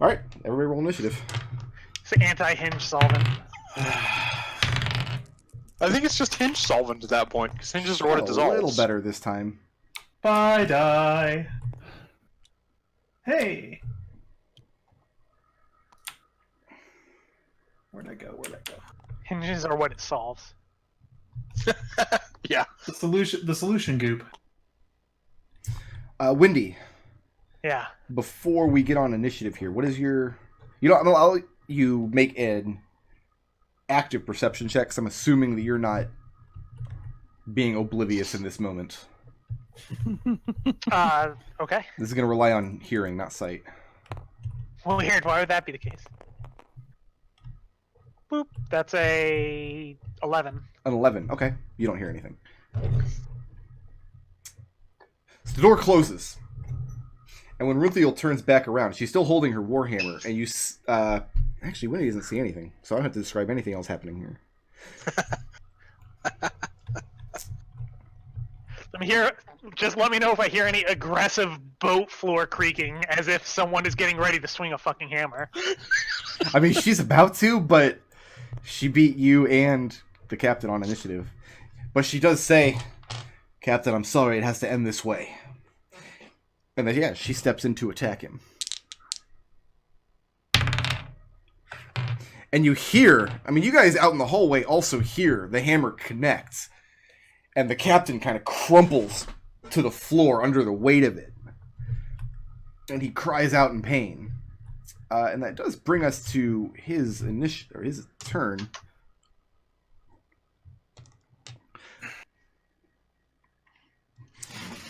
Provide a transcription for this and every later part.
All right, everybody roll initiative. It's anti-hinge solvent. I think it's just hinge solvent at that point, because hinges are what it dissolves. A little better this time. Bye, die. Hey. Where'd I go? Hinges are what it solves. Yeah. The solution goop. Windy. Yeah. Before we get on initiative here, what is your... I'll let you make an active perception check, 'cause I'm assuming that you're not being oblivious in this moment. Okay. This is going to rely on hearing, not sight. Well, weird. Why would that be the case? Boop. That's a 11. An 11. Okay. You don't hear anything. So the door closes. And when Runthiel turns back around, she's still holding her warhammer, and you... actually, Winnie doesn't see anything, so I don't have to describe anything else happening here. Just let me know if I hear any aggressive boat floor creaking, as if someone is getting ready to swing a fucking hammer. I mean, she's about to, but she beat you and the captain on initiative. But she does say, "Captain, I'm sorry, it has to end this way." And then, yeah, she steps in to attack him. And you hear, I mean, you guys out in the hallway also hear the hammer connect. And the captain kind of crumples to the floor under the weight of it. And he cries out in pain. And that does bring us to his turn.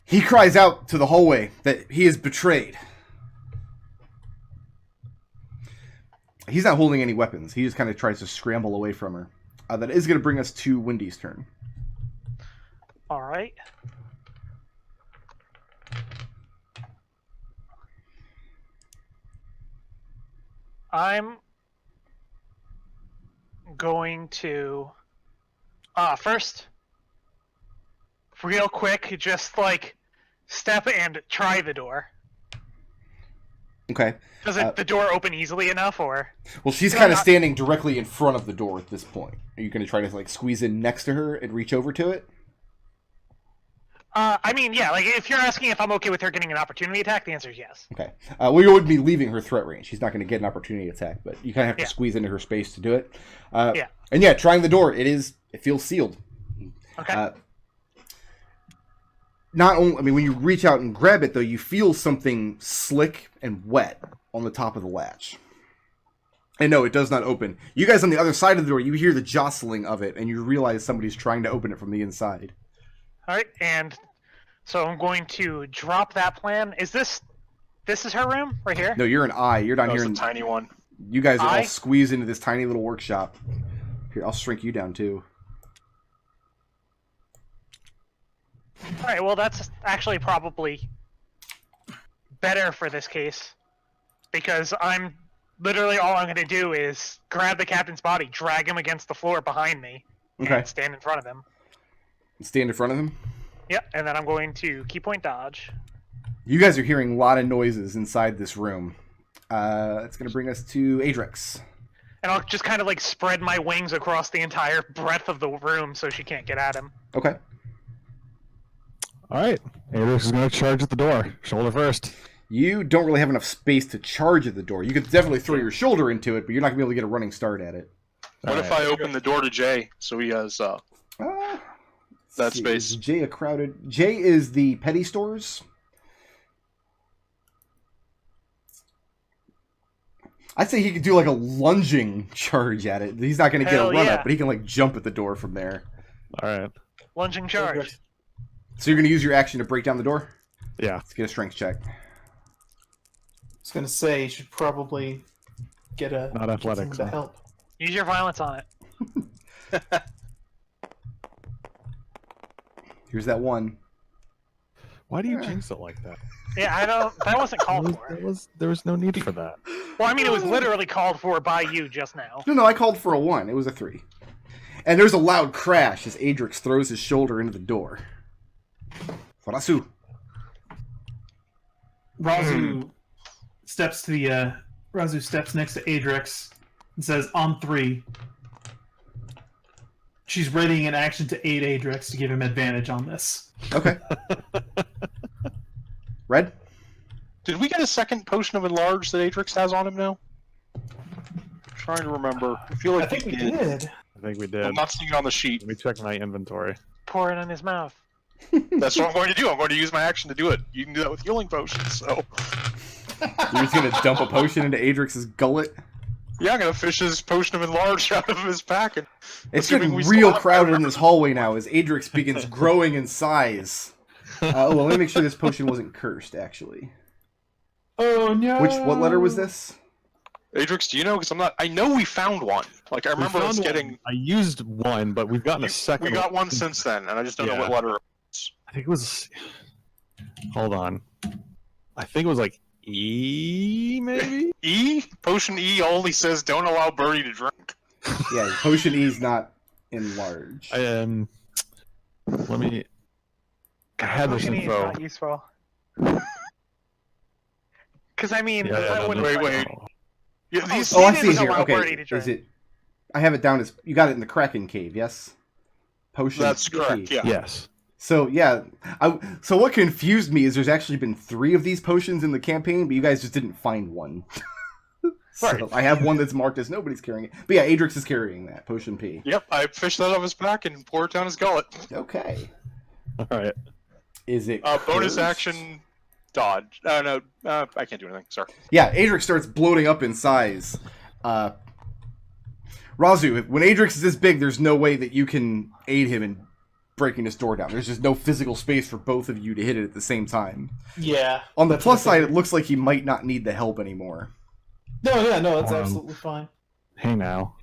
He cries out to the hallway that he is betrayed. He's not holding any weapons. He just kind of tries to scramble away from her. That is going to bring us to Windy's turn. All right. I'm going to first, real quick, just like step and try the door. Okay. Does the door open easily enough, or? Well, she's kind of standing directly in front of the door at this point. Are you going to try to like squeeze in next to her and reach over to it? I mean, yeah. Like, if you're asking if I'm okay with her getting an opportunity attack, the answer is yes. Okay. Well, you would be leaving her threat range. She's not going to get an opportunity attack, but you kind of have to squeeze into her space to do it. Yeah. And yeah, trying the door, it feels sealed. Okay. Not only, I mean, when you reach out and grab it, though, you feel something slick and wet on the top of the latch. And no, it does not open. You guys on the other side of the door, you hear the jostling of it, and you realize somebody's trying to open it from the inside. All right, and so I'm going to drop that plan. This is her room right here? No, you're an eye. You're down here in a tiny one. You guys are all squeezed into this tiny little workshop. Here, I'll shrink you down too. All right, well, that's actually probably better for this case, because I'm literally all I'm going to do is grab the captain's body, drag him against the floor behind me, and stand in front of him. Stand in front of him? Yep, and then I'm going to key point dodge. You guys are hearing a lot of noises inside this room. It's going to bring us to Adrex. And I'll just kind of like spread my wings across the entire breadth of the room so she can't get at him. Okay. All right. Adrex is going to charge at the door. Shoulder first. You don't really have enough space to charge at the door. You could definitely throw your shoulder into it, but you're not going to be able to get a running start at it. What if I open the door to Jay so he has that space? Is Jay a crowded... Jay is the petty stores. I'd say he could do like a lunging charge at it. He's not going to get a run up, but he can like jump at the door from there. All right. Lunging charge. So you're going to use your action to break down the door? Yeah. Let's get a strength check. I was gonna say you should probably get Not athletics, to huh? help. Use your violence on it. Here's that one. Why do you jinx it like that? Yeah, I don't. That wasn't called for. There was no need for that. Well, I mean, it was literally called for by you just now. No, I called for a 1. It was a 3. And there's a loud crash as Adrex throws his shoulder into the door. Raazu. Raazu steps to the Raazu steps next to Adrex and says, "On 3." She's readying an action to aid Adrex to give him advantage on this. Okay. Red? Did we get a second potion of enlarge that Adrex has on him now? Trying to remember. I feel like I think we did. I think we did. I'm not seeing it on the sheet. Let me check my inventory. Pour it in his mouth. That's what I'm going to do. I'm going to use my action to do it. You can do that with healing potions, so... You're just going to dump a potion into Adrex's gullet? Yeah, I'm going to fish his potion of enlarge out of his pack. And It's getting real crowded in this hallway now as Adrex begins growing in size. Well, let me make sure this potion wasn't cursed, actually. Oh no! What letter was this? Adrex, do you know? Because I'm not... I know we found one. Like, I remember us getting... I used one, but we've gotten a second. We got one since then, and I just don't know what letter it was. I think it was... Hold on. I think it was like E, maybe? E? Potion E only says don't allow Birdie to drink. Yeah, potion E is not enlarged. Let me... I had this Potion E is info. not useful. Because I mean, Yeah, I wouldn't. wait. Yeah, these Oh, I He see didn't here. allow Birdie Okay, to drink. is it... I have it down as... You got it in the Kraken Cave, yes? Potion That's E. correct, yeah. Yes. So, yeah. So what confused me is there's actually been 3 of these potions in the campaign, but you guys just didn't find one. So Right. I have one that's marked as nobody's carrying it. But yeah, Adrex is carrying that, Potion P. Yep, I fished that out of his pack and poured it down his gullet. Okay. Alright. Is it Bonus cursed? action, dodge. No, I can't do anything, sorry. Yeah, Adrex starts bloating up in size. Raazu, when Adrex is this big, there's no way that you can aid him in breaking this door down. There's just no physical space for both of you to hit it at the same time. Yeah. On the That's plus what I side, it looks like he might not need the help anymore. No, that's absolutely fine. Hey now.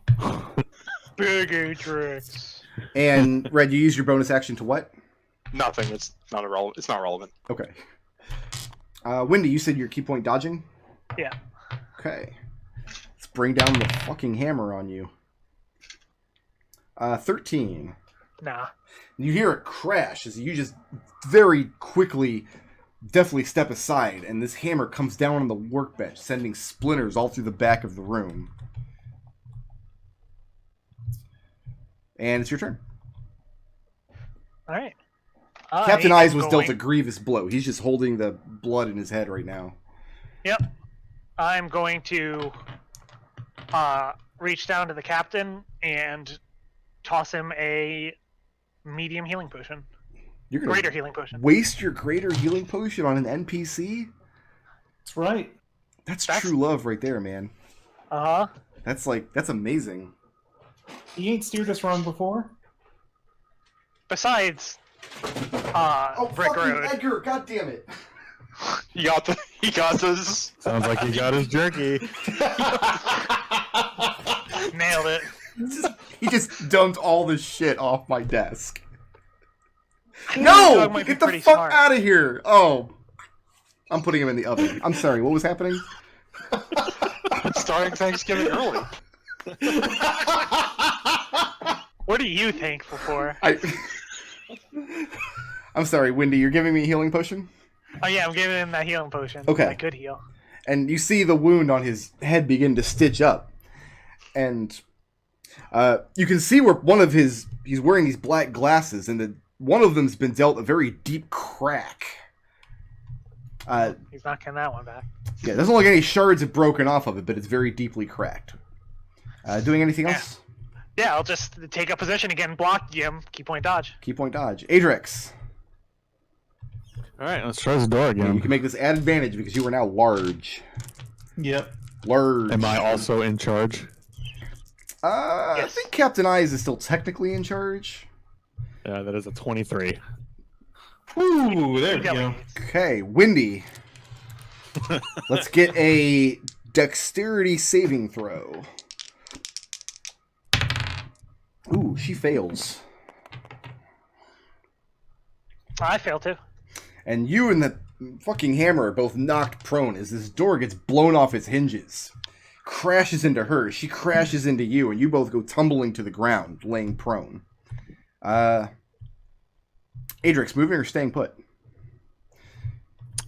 Big Adrex. And Red, you use your bonus action to what? Nothing, it's not irrelevant. It's not relevant. Okay. Wendy, you said your key point dodging? Yeah. Okay. Let's bring down the fucking hammer on you. 13. Nah. You hear it crash as you just very quickly, definitely step aside, and this hammer comes down on the workbench, sending splinters all through the back of the room. And it's your turn. All right. Captain Eyes was dealt a going- grievous blow. He's just holding the blood in his head right now. Yep. I'm going to reach down to the captain and toss him a medium healing potion. You're gonna Greater healing potion. waste your greater healing potion on an NPC? That's right. That's That's- true love right there, man. Uh-huh. That's amazing. He ain't steered us wrong before. Besides, Brick Road. Edgar! God damn it! He got this. Sounds like he got his jerky. Nailed it. He just dumped all this shit off my desk. I think the No! dog might be Get the pretty fuck smart. out of here! Oh. I'm putting him in the oven. I'm sorry, what was happening? Starting Thanksgiving early. What are you thankful for? I'm sorry, Wendy, you're giving me a healing potion? Oh yeah, I'm giving him that healing potion. Okay. That good heal. And you see the wound on his head begin to stitch up. And you can see where he's wearing these black glasses, and one of them's been dealt a very deep crack. He's not getting that one back. Yeah, it doesn't look like any shards have broken off of it, but it's very deeply cracked. Doing anything else? Yeah, I'll just take a position again, block him, key point dodge. Key point dodge. Adrex. Alright, let's try this door You again. can make this add advantage because you are now large. Yep. Large. Am I also in charge? I Yes. think Captain Eyes is still technically in charge. Yeah, that is a 23. Ooh, there He we go. delegates. Okay, Wendy. Let's get a dexterity saving throw. Ooh, she fails. I fail too. And you and the fucking hammer are both knocked prone as this door gets blown off its hinges. Crashes into her, she crashes into you, and you both go tumbling to the ground, laying prone. Adrex, moving or staying put?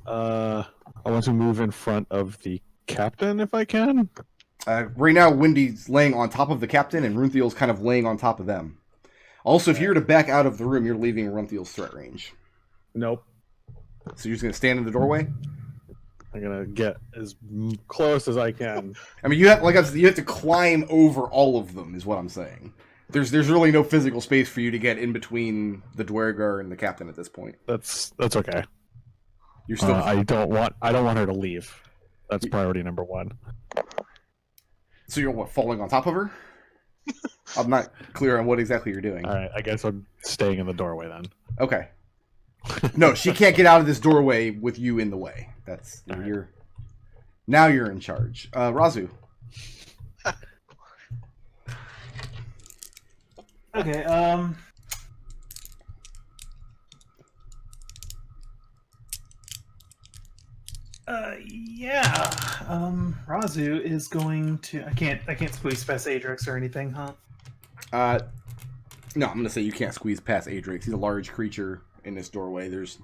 I want to move in front of the captain if I can. Right now, Wendy's laying on top of the captain, and Runthiel's kind of laying on top of them. Also, if you were to back out of the room, you're leaving Runthiel's threat range. Nope. So you're just going to stand in the doorway? I'm gonna get as close as I can. I mean, you have to climb over all of them, is what I'm saying. There's really no physical space for you to get in between the Dwergar and the captain at this point. That's okay. You're still. I don't want her to leave. That's priority number 1. So you're what, falling on top of her? I'm not clear on what exactly you're doing. All right, I guess I'm staying in the doorway then. Okay. No, she can't get out of this doorway with you in the way. That's All now you're in charge. Raazu. Okay. Yeah. Raazu is going to. I can't squeeze past Adrex or anything, huh? No, I'm gonna say you can't squeeze past Adrex. He's a large creature in this doorway. There's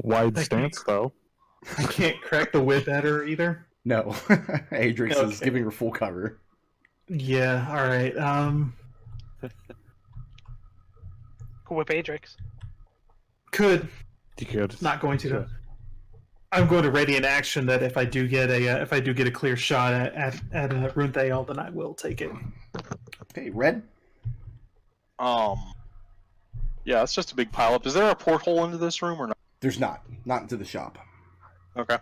Wide stance though. I can't crack the whip at her either. no. Adrex is Okay. giving her full cover. Yeah. All right. Whip Adrex. Could You could. not going to. Sure. I'm going to ready an action that if I do get a clear shot at Runthael, then I will take it. Okay, Red. Yeah, it's just a big pileup. Is there a porthole into this room or not? There's not into the shop. Okay.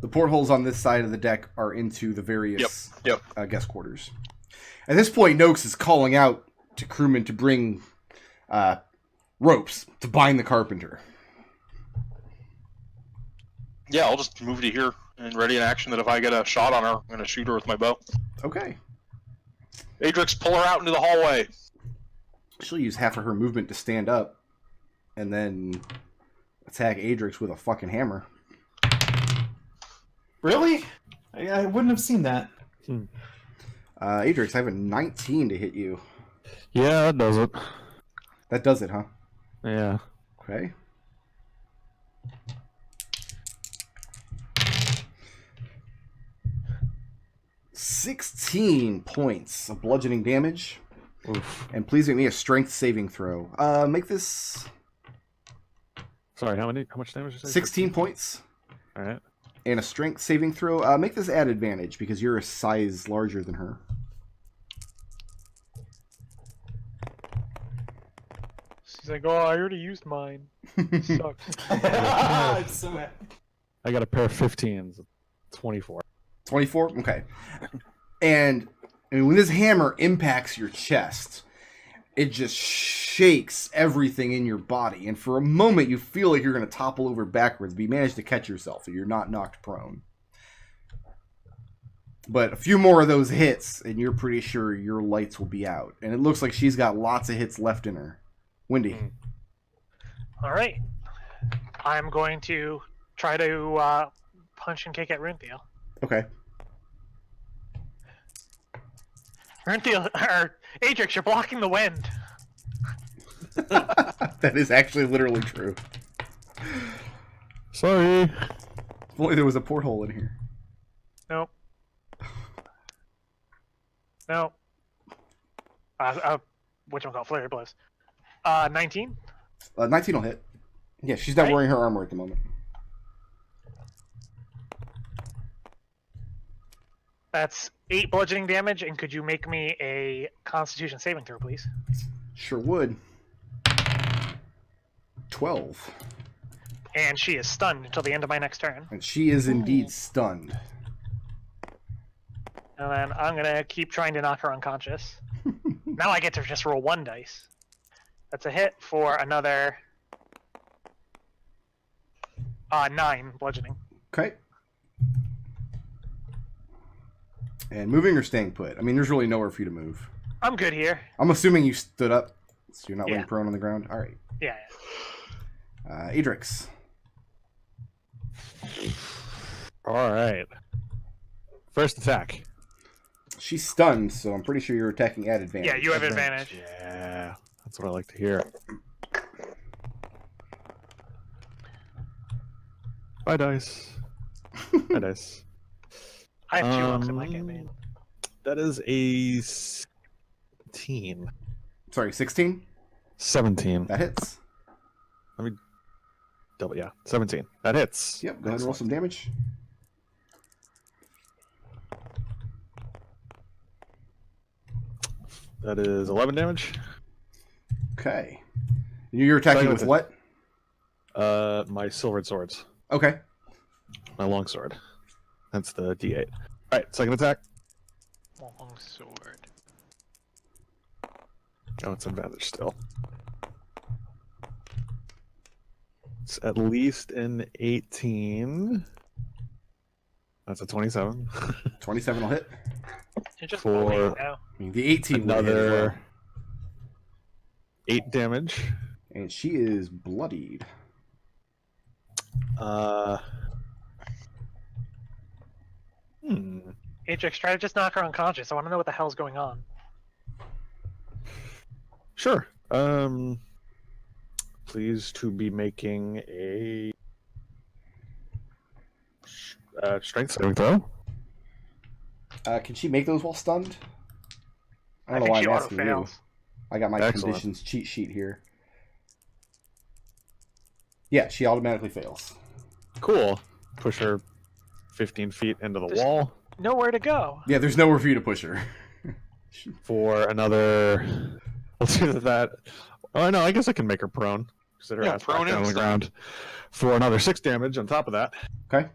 The portholes on this side of the deck are into the various Yep. guest quarters. At this point, Noakes is calling out to crewmen to bring ropes to bind the carpenter. Yeah, I'll just move to here and ready an action that if I get a shot on her, I'm going to shoot her with my bow. Okay. Adrex, pull her out into the hallway. She'll use half of her movement to stand up and then attack Adrex with a fucking hammer. Really? I wouldn't have seen that. Adrex, I have a 19 to hit you. Yeah, that does it. That does it, huh? Yeah. Okay. $16 points of bludgeoning damage. Oof. And please make me a strength saving throw. Make this Sorry, how much damage did you say? 16 points. All right. And a strength saving throw. Make this at advantage because you're a size larger than her. She's like, oh, I already used mine. Sucks. I'm so happy. I got a pair of 15s. 24. 24? Okay. And I mean, when this hammer impacts your chest, it just shakes everything in your body. And for a moment, you feel like you're going to topple over backwards, but you manage to catch yourself, so you're not knocked prone. But a few more of those hits, and you're pretty sure your lights will be out. And it looks like she's got lots of hits left in her. Wendy. All right. I'm going to try to punch and kick at Runthiel. Okay. Runthiel, or Adrex, you're blocking the wind. That is actually literally true. Sorry. If only there was a porthole in here. Nope. No. Whatchamacallit, Flurry Blows. 19? 19 will hit. Yeah, she's not Right. wearing her armor at the moment. That's 8 bludgeoning damage, and could you make me a Constitution saving throw, please? Sure would. 12. And she is stunned until the end of my next turn. And she is indeed stunned. And then I'm going to keep trying to knock her unconscious. Now I get to just roll 1 dice. That's a hit for another 9 bludgeoning. Okay. And moving or staying put? I mean, there's really nowhere for you to move. I'm good here. I'm assuming you stood up, so you're not laying Yeah. prone on the ground. All right. Yeah. Adrex. All right. First attack. She's stunned, so I'm pretty sure you're attacking at advantage. Yeah, you have advantage. Yeah, that's what I like to hear. Bye, dice. Hi, dice. I have 2 looks in my campaign. That is a 16. Sorry, 16? 17. That hits. Double, yeah. 17. That hits. Yep, go ahead and roll some damage. That is 11 damage. Okay. You're attacking with what? My silvered swords. Okay. My longsword. That's the D8. Alright, second attack. Long sword. Oh, it's advantage still. It's at least an 18. That's a 27. 27 will hit. You're just For- bullying now. I mean, the 18 would hit as well. Another 8 damage. And she is bloodied. Adrex, try to just knock her unconscious. I want to know what the hell's going on. Sure. Please to be making a strength saving throw. Can she make those while stunned? I don't know think why she I'm asking you. auto-fails. I got my Excellent. conditions cheat sheet here. Yeah, she automatically fails. Cool. Push her 15 feet into the There's- wall Nowhere to go. Yeah, there's nowhere for you to push her. for another. Let's do that. Oh no, I guess I can make her prone. Sit her Yeah, ass prone back down on the and ground for another 6 damage on top of that. Okay.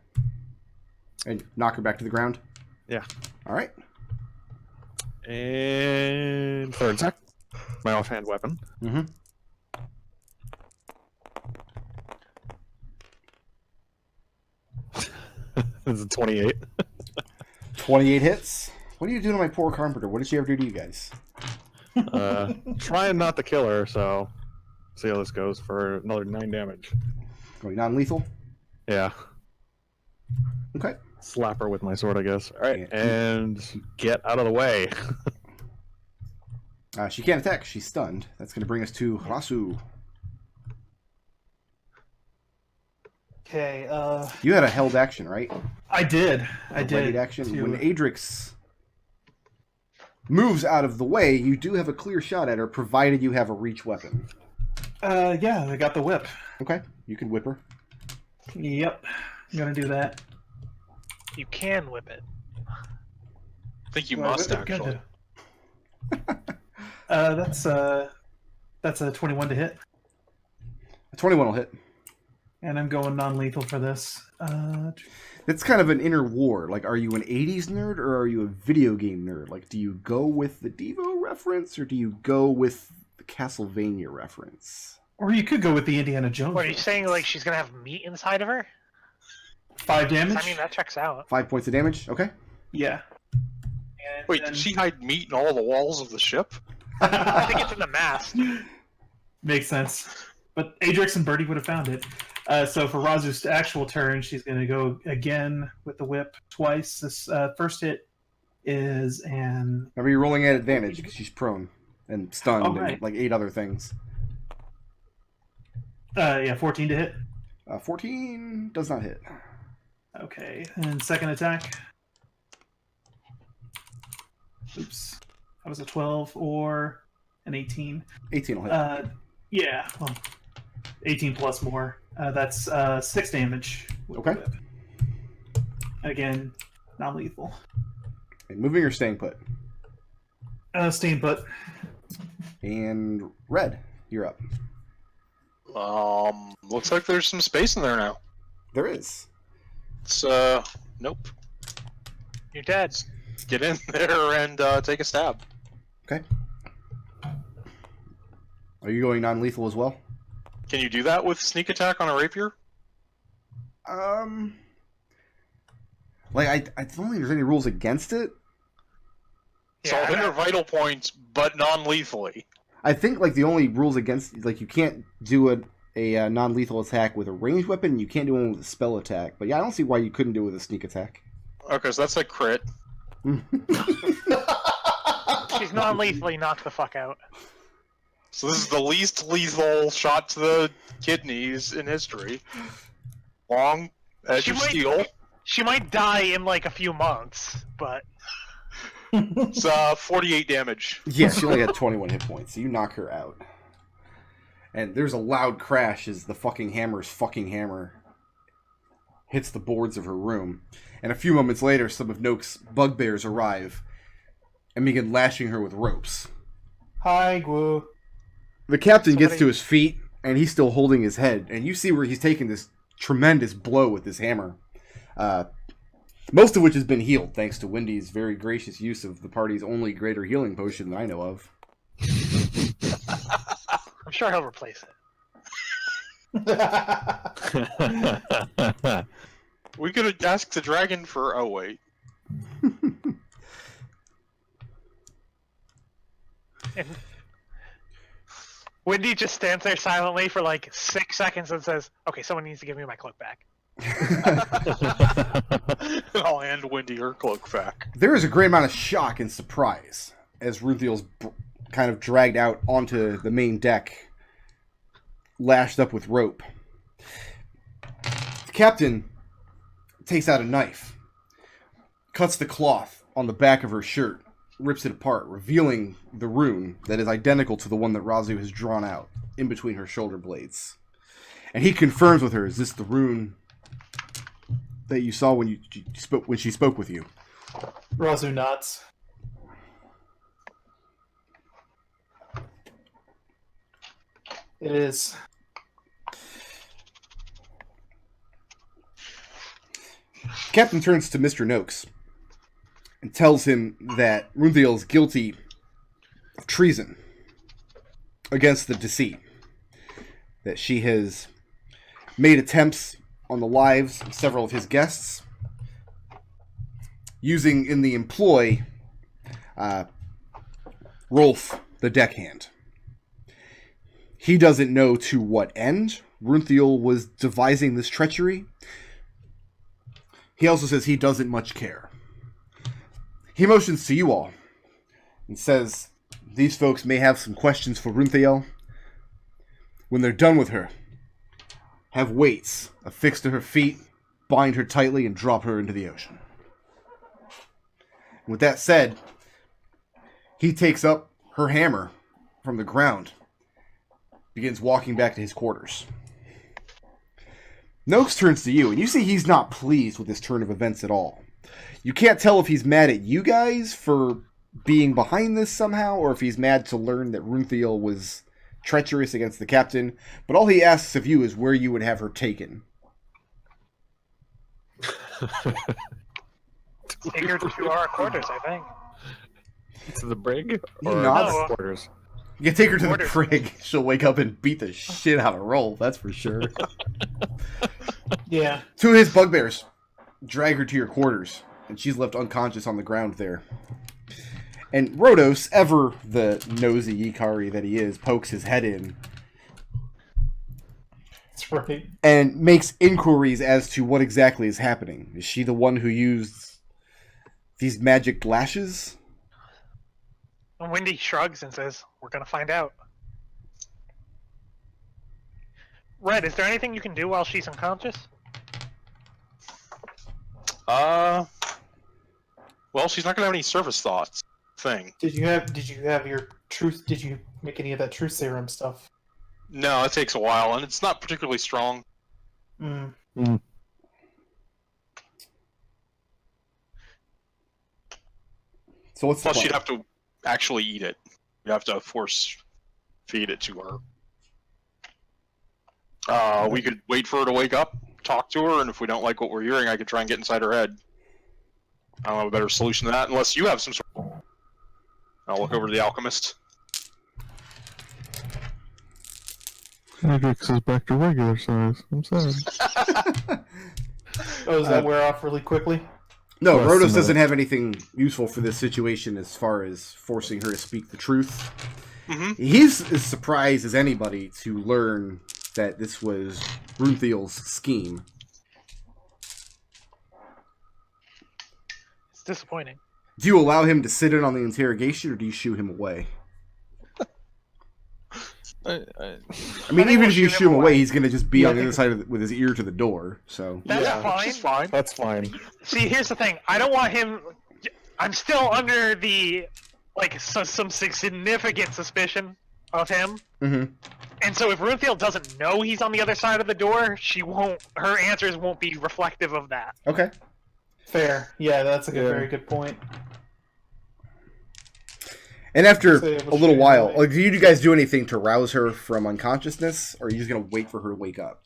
And knock her back to the ground? Yeah. All right. And third attack. My offhand weapon. Mm-hmm. This is a 28. 28 hits. What are you doing to my poor carpenter? What did she ever do to you guys? Trying not to kill her, so see how this goes for another 9 damage. Going non-lethal? Yeah. Okay. Slap her with my sword, I guess. Alright, Yeah. and get out of the way. She can't attack. She's stunned. That's going to bring us to Raazu. Okay, You had a held action, right? I did. I A did. readied action. to- When Adrex moves out of the way, you do have a clear shot at her, provided you have a reach weapon. Yeah, I got the whip. Okay. You can whip her. Yep, I'm gonna do that. You can whip it. I think you Do I must whip it? actually. That's a 21 to hit, A 21 will hit. and I'm going non-lethal for this. It's kind of an inner war. Like, are you an 80s nerd or are you a video game nerd? Like, do you go with the Devo reference or do you go with the Castlevania reference? Or you could go with the Indiana Jones. What are you saying? Like she's gonna have meat inside of her? 5 damage? I mean, that checks out. 5 points of damage. Okay. Yeah. And Wait, then- did she hide meat in all the walls of the ship? I think it's in the mast. Makes sense. But Adrex and Birdie would have found it. So for Raazu's actual turn, she's going to go again with the whip twice. This first hit is an... Remember, you're rolling at advantage because she's prone and stunned Oh, right. and like 8 other things. 14 to hit. 14 does not hit. Okay, and second attack. Oops. That was a 12 or an 18. 18 will hit. Yeah, well, 18 plus more. That's 6 damage. with Okay. the whip. Again, non-lethal. And moving or staying put. Staying put. And Red, you're up. Looks like there's some space in there now. There is. It's nope. You're dead. Get in there and take a stab. Okay. Are you going non-lethal as well? Can you do that with sneak attack on a rapier? Like I don't think there's any rules against it. So I'll hit I- her vital points, but non-lethally. I think like the only rules against, like, you can't do a non-lethal attack with a ranged weapon. You can't do one with a spell attack. But yeah, I don't see why you couldn't do it with a sneak attack. Okay, so that's a crit. She's non-lethally knocked the fuck out. So this is the least lethal shot to the kidneys in history. Long edge She of might- steel. She might die in like a few months, but It's 48 damage. Yeah, she only got 21 hit points, so you knock her out. And there's a loud crash as the fucking hammer hits the boards of her room. And a few moments later, some of Noak's bugbears arrive and begin lashing her with ropes. Hi, Gwu. The captain gets to his feet, and he's still holding his head. And you see where he's taking this tremendous blow with this hammer. Most of which has been healed, thanks to Wendy's very gracious use of the party's only greater healing potion that I know of. I'm sure he'll replace it. We could ask the dragon for. Oh wait. And Wendy just stands there silently for like 6 seconds and says, "Okay, someone needs to give me my cloak back." I'll hand Wendy her cloak back. There is a great amount of shock and surprise as Runthiel's kind of dragged out onto the main deck, lashed up with rope. The captain takes out a knife, cuts the cloth on the back of her shirt, rips it apart, revealing the rune that is identical to the one that Raazu has drawn out in between her shoulder blades. And he confirms with her, is this the rune that you saw when she spoke with you? Raazu nods. It is. Captain turns to Mr. Noakes and tells him that Runthiel is guilty of treason against the deceit. That she has made attempts on the lives of several of his guests, using in the employ Rolf, the deckhand. He doesn't know to what end Runthiel was devising this treachery. He also says he doesn't much care. He motions to you all and says these folks may have some questions for Runthiel. When they're done with her, have weights affixed to her feet, bind her tightly, and drop her into the ocean. With that said, he takes up her hammer from the ground, begins walking back to his quarters. Noakes turns to you, and you see he's not pleased with this turn of events at all. You can't tell if he's mad at you guys for being behind this somehow, or if he's mad to learn that Runthiel was treacherous against the captain, but all he asks of you is where you would have her taken. Take her to our quarters, I think. To the brig? He Or nods. the quarters? You can take her to the Quarters. prig. She'll wake up and beat the shit out of Rolf, that's for sure. Yeah. Two of his bugbears drag her to your quarters, and she's left unconscious on the ground there. And Rhodos, ever the nosy Ikari that he is, pokes his head in That's right. and makes inquiries as to what exactly is happening. Is she the one who used these magic lashes? And Wendy shrugs and says, "We're gonna find out." Red, is there anything you can do while she's unconscious? Well, she's not gonna have any service thoughts. Thing. Did you have your truth? Did you make any of that truth serum stuff? No, it takes a while, and it's not particularly strong. Mm. So what's the Plus, plan? she'd have to actually eat it. You'd have to force feed it to her. We could wait for her to wake up, talk to her, and if we don't like what we're hearing, I could try and get inside her head. I don't have a better solution than that, unless you have some sort of... I'll look over to the alchemist. Adrex is back to regular size. I'm sorry. Oh, does that wear off really quickly? No, Less Rhodos than doesn't that. have anything useful for this situation as far as forcing her to speak the truth. Mm-hmm. He's as surprised as anybody to learn that this was Runthiel's scheme. It's disappointing. Do you allow him to sit in on the interrogation, or do you shoo him away? I mean, even if you shoo him away, he's going to just be on the other side with his ear to the door. So That's Which is fine. That's fine. See, here's the thing. I don't want him. I'm still under the some significant suspicion of him. Mm-hmm. And so if Runefield doesn't know he's on the other side of the door, her answers won't be reflective of that. Okay. Fair. Yeah, that's a very good point. And after So a little while, do you guys do anything to rouse her from unconsciousness, or are you just going to wait for her to wake up?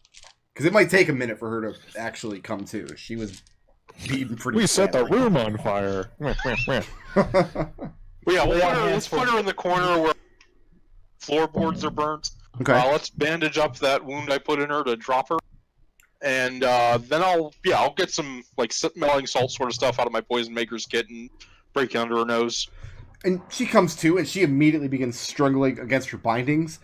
Because it might take a minute for her to actually come to. She was beaten pretty We set the badly. room on fire. Well, yeah, let's put her in the corner where floorboards are burnt. Okay. Let's bandage up that wound I put in her to drop her. And then I'll get some smelling salt sort of stuff out of my poison maker's kit and break it under her nose. And she comes to, and she immediately begins struggling against her bindings.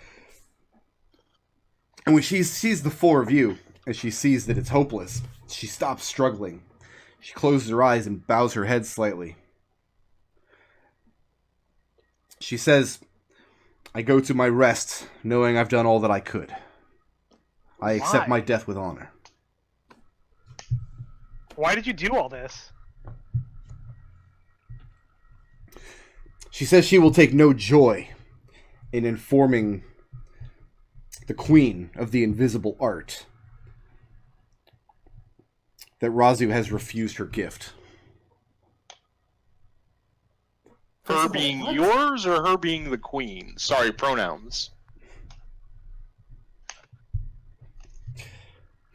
And when she sees the four of you, and she sees that it's hopeless, she stops struggling. She closes her eyes and bows her head slightly. She says, "I go to my rest, knowing I've done all that I could. I accept my death with honor." Why did you do all this? She says she will take no joy in informing the Queen of the Invisible Art that Raazu has refused her gift. Her being yours or her being the queen? Sorry, pronouns.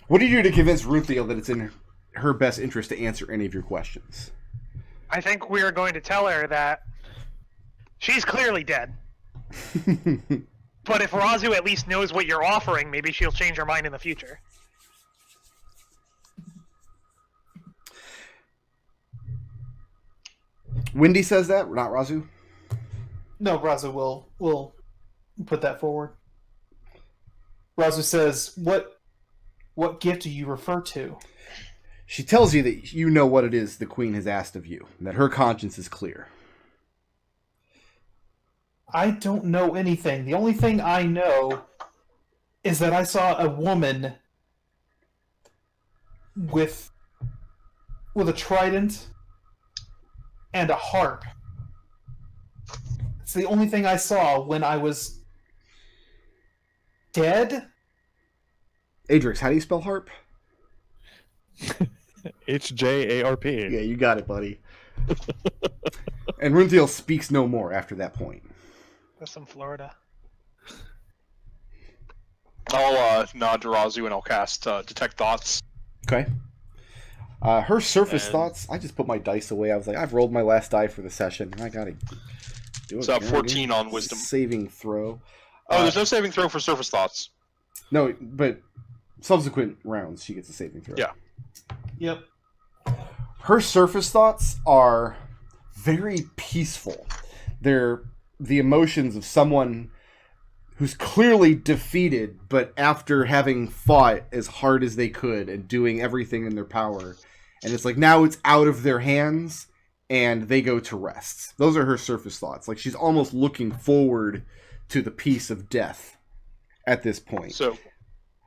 What do you do to convince Runefield that it's in her best interest to answer any of your questions? I think we are going to tell her that she's clearly dead. But if Raazu at least knows what you're offering, maybe she'll change her mind in the future. Wendy says that, not Raazu? No, Raazu will put that forward. Raazu says, "What gift do you refer to?" She tells you that you know what it is the Queen has asked of you, and that her conscience is clear. I don't know anything. The only thing I know is that I saw a woman with a trident and a harp. It's the only thing I saw when I was dead. Adrex, how do you spell harp? HJARP. Yeah, you got it, buddy. And Runefield speaks no more after that point. That's some Florida. I'll nod to Raazu and I'll cast Detect Thoughts. Okay. Her surface thoughts, I just put my dice away. I was like, I've rolled my last die for the session. I gotta do it. So again. 14 on Wisdom. Saving throw. There's no saving throw for Surface Thoughts. No, but subsequent rounds she gets a saving throw. Yeah. Yep. Her surface thoughts are very peaceful. They're the emotions of someone who's clearly defeated, but after having fought as hard as they could and doing everything in their power. And it's like now it's out of their hands and they go to rest. Those are her surface thoughts. Like she's almost looking forward to the peace of death at this point.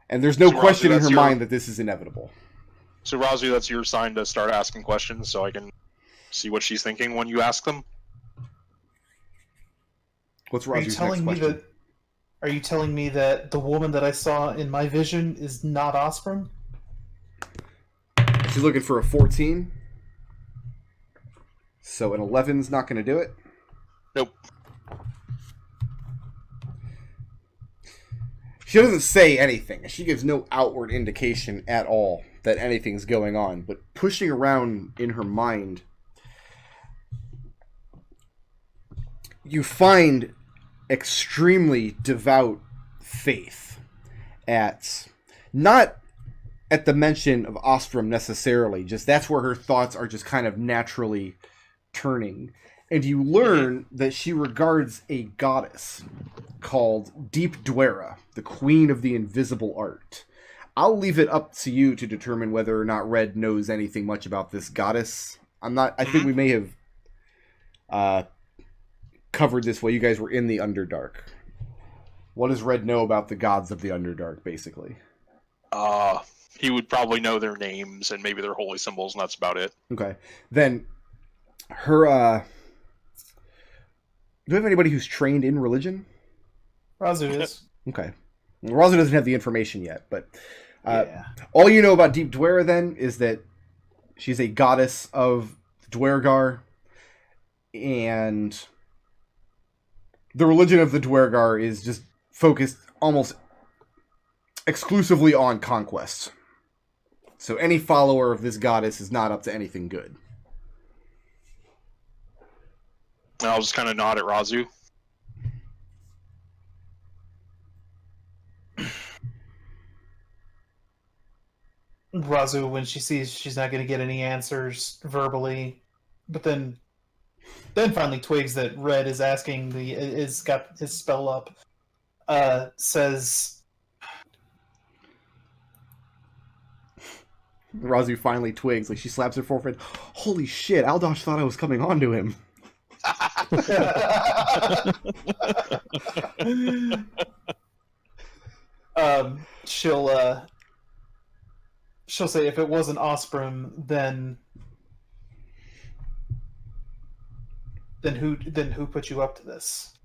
And there's no question in her mind that this is inevitable. So Raazu, that's your sign to start asking questions so I can see what she's thinking when you ask them. What's Raazu's next question? Are you telling me that the woman that I saw in my vision is not Osprey? She's looking for a 14. So an 11's not going to do it? Nope. She doesn't say anything. She gives no outward indication at all that anything's going on. But pushing around in her mind, you find extremely devout faith not at the mention of Ostrom necessarily, just that's where her thoughts are just kind of naturally turning. And you learn that she regards a goddess called Deep Dwera, the Queen of the Invisible Art. I'll leave it up to you to determine whether or not Red knows anything much about this goddess. I think we may have covered this while you guys were in the Underdark. What does Red know about the gods of the Underdark, basically? He would probably know their names and maybe their holy symbols, and that's about it. Okay. Then, her, do you have anybody who's trained in religion? Raazu is. Okay. Well, Raazu doesn't have the information yet, but Yeah. all you know about Deep Dwera, then, is that she's a goddess of Dwergar, and the religion of the Dwergar is just focused almost exclusively on conquest. So any follower of this goddess is not up to anything good. And I'll just kind of nod at Raazu. Raazu, when she sees she's not going to get any answers verbally, but then finally twigs that Red is asking is got his spell up. Says, Raazu finally twigs, like she slaps her forehead. Holy shit, Aldosh thought I was coming on to him. she'll say, if it wasn't Osprey, then who put you up to this?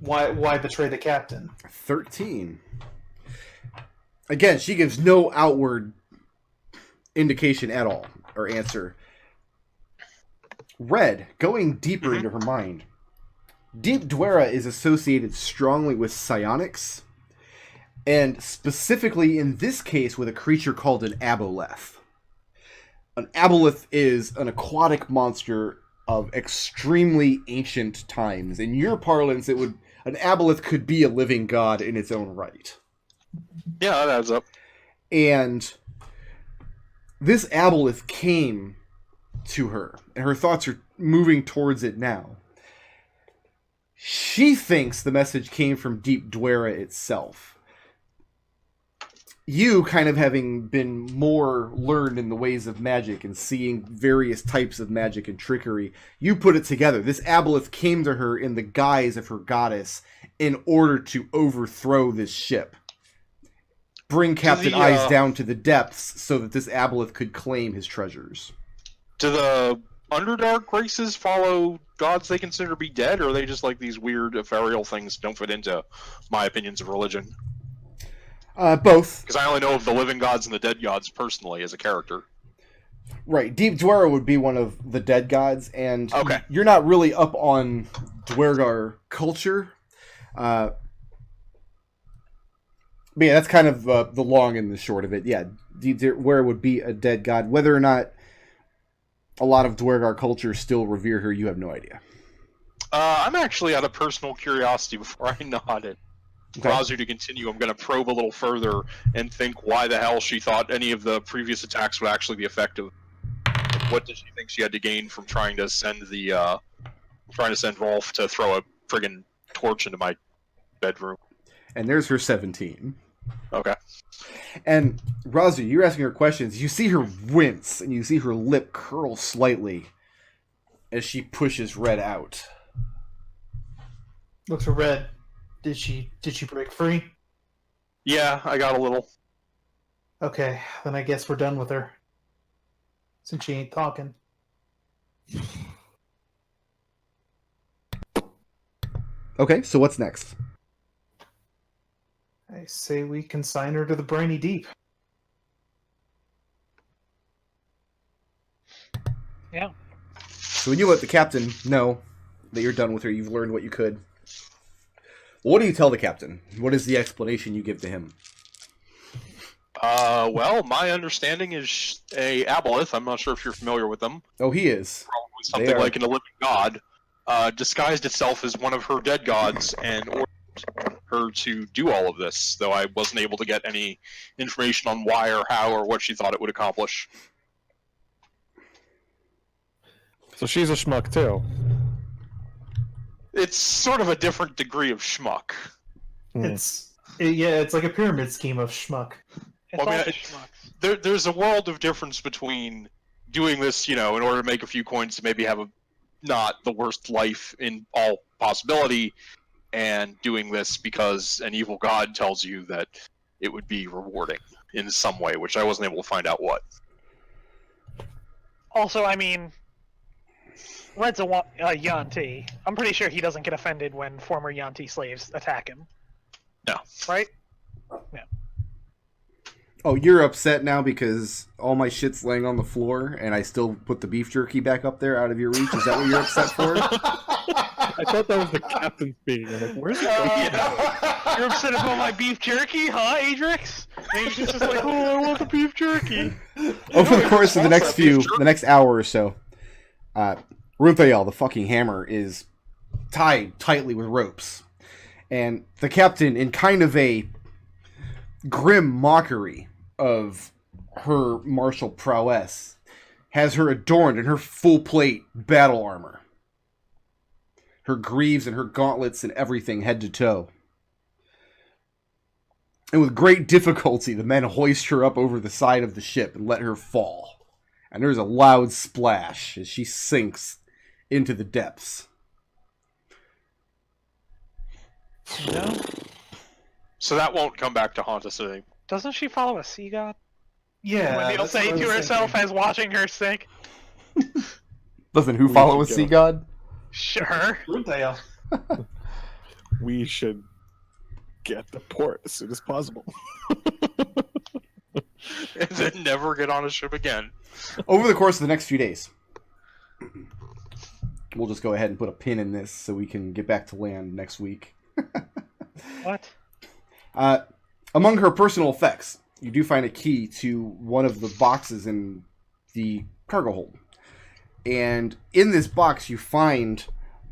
Why betray the captain? 13. Again, she gives no outward indication at all, or answer. Red, going deeper into her mind. Deep Dwera is associated strongly with psionics, and specifically in this case with a creature called an aboleth. An aboleth is an aquatic monster of extremely ancient times. In your parlance, an aboleth could be a living god in its own right. Yeah, that adds up. And this aboleth came to her, and her thoughts are moving towards it now. She thinks the message came from Deep Dwera itself. You, kind of having been more learned in the ways of magic and seeing various types of magic and trickery, you put it together. This aboleth came to her in the guise of her goddess in order to overthrow this ship. Bring Captain Eyes down to the depths so that this aboleth could claim his treasures. Do the Underdark races follow gods they consider to be dead, or are they just like these weird ethereal things that don't fit into my opinions of religion? Both. Because I only know of the living gods and the dead gods personally as a character. Right, Deep Dwera would be one of the dead gods, and okay. You're not really up on Dwergar culture. But yeah, that's kind of the long and the short of it. Yeah, Deep Dwera would be a dead god. Whether or not a lot of Dwergar culture still revere her, you have no idea. I'm actually out of personal curiosity before I nod it. Okay. Raazu to continue, I'm going to probe a little further and think why the hell she thought any of the previous attacks would actually be effective. What did she think she had to gain from trying to send Rolf to throw a friggin' torch into my bedroom? And there's her 17. Okay. And Raazu, you're asking her questions. You see her wince, and you see her lip curl slightly as she pushes Red out. Looks for Red. Did she break free? Yeah, I got a little. Okay, then I guess we're done with her. Since she ain't talking. Okay, so what's next? I say we consign her to the briny deep. Yeah. So when you let the captain know that you're done with her, you've learned what you could. What do you tell the captain? What is the explanation you give to him? Well, my understanding is a aboleth. I'm not sure if you're familiar with them. Oh, he is. Probably something like a living god. Disguised itself as one of her dead gods and ordered her to do all of this, though I wasn't able to get any information on why or how or what she thought it would accomplish. So she's a schmuck too. It's sort of a different degree of schmuck. It's like a pyramid scheme of schmuck. It's Well, I mean, all schmucks. There's a world of difference between doing this, in order to make a few coins to maybe have not the worst life in all possibility, and doing this because an evil god tells you that it would be rewarding in some way, which I wasn't able to find out what. Also, I mean, Red's a Yuan-ti. I'm pretty sure he doesn't get offended when former Yuan-ti slaves attack him. No. Right? Oh, you're upset now because all my shit's laying on the floor and I still put the beef jerky back up there out of your reach? Is that what you're upset for? I thought that was the captain speaking. I'm like, where's the You're upset about my beef jerky, huh, Adrex? And he's just like, oh, I want the beef jerky. Over the course of the next hour or so, Runthael, the fucking hammer, is tied tightly with ropes. And the captain, in kind of a grim mockery of her martial prowess, has her adorned in her full plate battle armor. Her greaves and her gauntlets and everything head to toe. And with great difficulty, the men hoist her up over the side of the ship and let her fall. And there's a loud splash as she sinks into the depths. No? So that won't come back to haunt us anymore. Doesn't she follow a sea god? Yeah. When they'll that's say what I to was herself thinking. as watching her sink? Doesn't who We follow a should sea go. god? Sure. Runthael. We should get to port as soon as possible. And then never get on a ship again. Over the course of the next few days, we'll just go ahead and put a pin in this so we can get back to land next week. What? Among her personal effects, you do find a key to one of the boxes in the cargo hold. And in this box, you find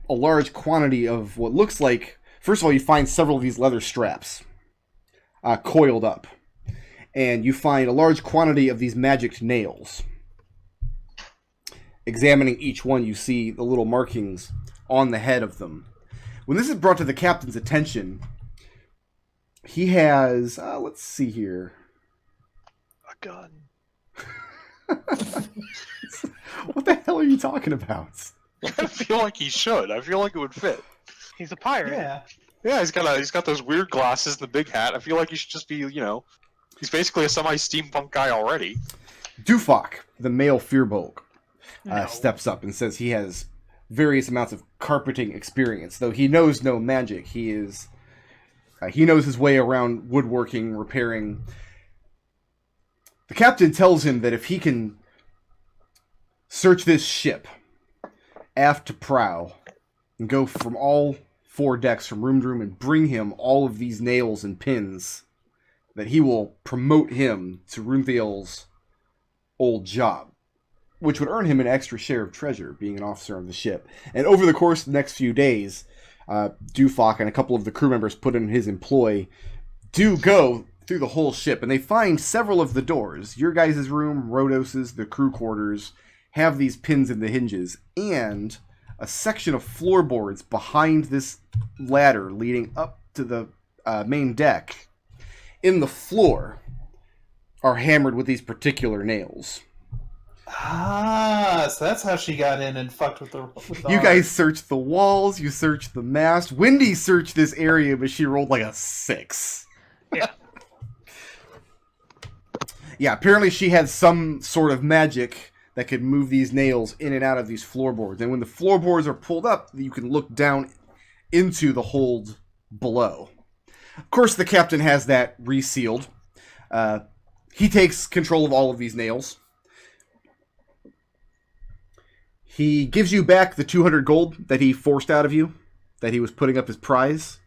a large quantity of what looks like... First of all, you find several of these leather straps coiled up. And you find a large quantity of these magic nails. Examining each one, you see the little markings on the head of them. When this is brought to the captain's attention, he has... let's see here. A gun. What the hell are you talking about? I feel like he should. I feel like it would fit. He's a pirate. Yeah. Yeah, he's got those weird glasses and the big hat. I feel like he should just be, he's basically a semi-steampunk guy already. Dufok, the male Fearbolg, No. steps up and says he has various amounts of carpeting experience. Though he knows no magic, he knows his way around woodworking, repairing. The captain tells him that if he can search this ship, aft to prow, and go from all 4 decks from room to room and bring him all of these nails and pins, that he will promote him to Runthael's old job, which would earn him an extra share of treasure, being an officer of the ship. And over the course of the next few days, Dufok and a couple of the crew members put in his employ do go through the whole ship, and they find several of the doors. Your guys' room, Rhodos's, the crew quarters, have these pins in the hinges, and a section of floorboards behind this ladder leading up to the main deck in the floor are hammered with these particular nails. So that's how she got in and fucked with the You art. guys searched the walls, you searched the mast. Wendy searched this area, but she rolled like a 6. Yeah. Yeah, apparently she had some sort of magic that could move these nails in and out of these floorboards. And when the floorboards are pulled up, you can look down into the hold below. Of course, the captain has that resealed. He takes control of all of these nails. He gives you back the 200 gold that he forced out of you, that he was putting up his prize.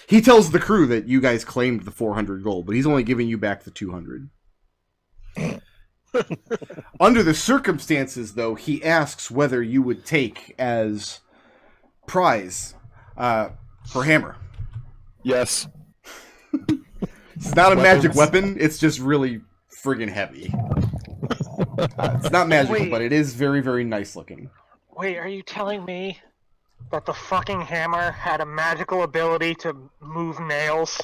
He tells the crew that you guys claimed the 400 gold, but he's only giving you back the 200. Under the circumstances, though, he asks whether you would take as prize her hammer. Yes. It's not a magic weapon, it's just really friggin' heavy. It's not magical, Wait. but it is very, very nice looking. Wait, are you telling me that the fucking hammer had a magical ability to move nails?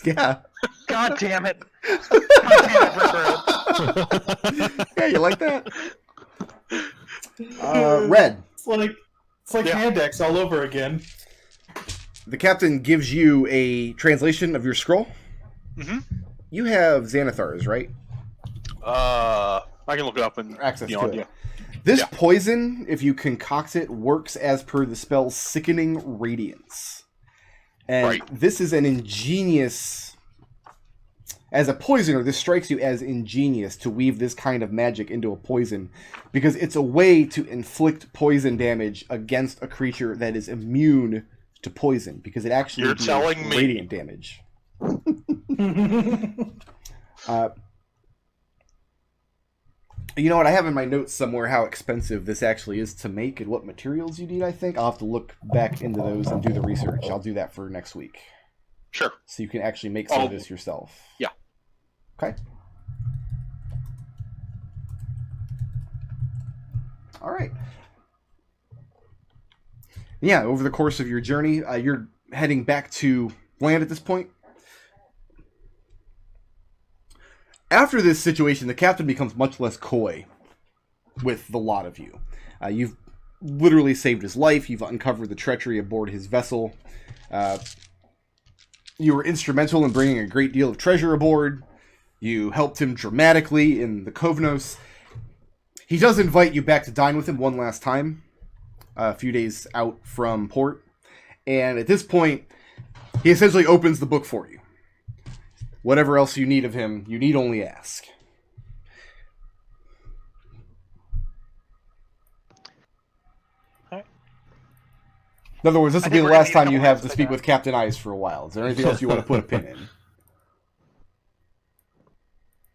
Yeah. God damn it. God damn it, Rick Road. Yeah, you like that? Red. It's It's like Yeah. Handex all over again. The captain gives you a translation of your scroll. Mm-hmm. You have Xanathars, right? I can look it up and Access to it. yeah. This Yeah. poison, if you concoct it, works as per the spell Sickening Radiance. And Right. this is an ingenious... As a poisoner, this strikes you as ingenious to weave this kind of magic into a poison, because it's a way to inflict poison damage against a creature that is immune to poison, because it actually You're deals telling me- radiant damage. You know what? I have in my notes somewhere how expensive this actually is to make and what materials you need, I think. I'll have to look back into those and do the research. I'll do that for next week. Sure. So you can actually make some of this yourself. Yeah. Okay. All right. Yeah, over the course of your journey, you're heading back to land at this point. After this situation, the captain becomes much less coy with the lot of you. You've literally saved his life. You've uncovered the treachery aboard his vessel. You were instrumental in bringing a great deal of treasure aboard. You helped him dramatically in the Kovnos. He does invite you back to dine with him one last time, a few days out from port. And at this point, he essentially opens the book for you. Whatever else you need of him, you need only ask. Alright. In other words, this I will be think the we're gonna last need a time you couple have hours to to speak go. with Captain Eyes for a while. Is there anything else you want to put a pin in?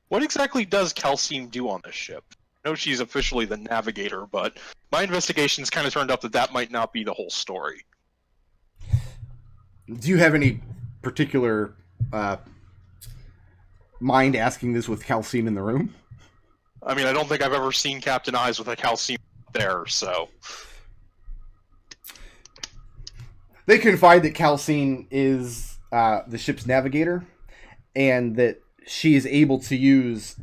What exactly does Calcine do on this ship? I know she's officially the navigator, but my investigations kind of turned up that might not be the whole story. Do you have any particular mind asking this with Calcine in the room? I mean, I don't think I've ever seen Captain Eyes with a Calcine there, so... They confide that Calcine is the ship's navigator, and that she is able to use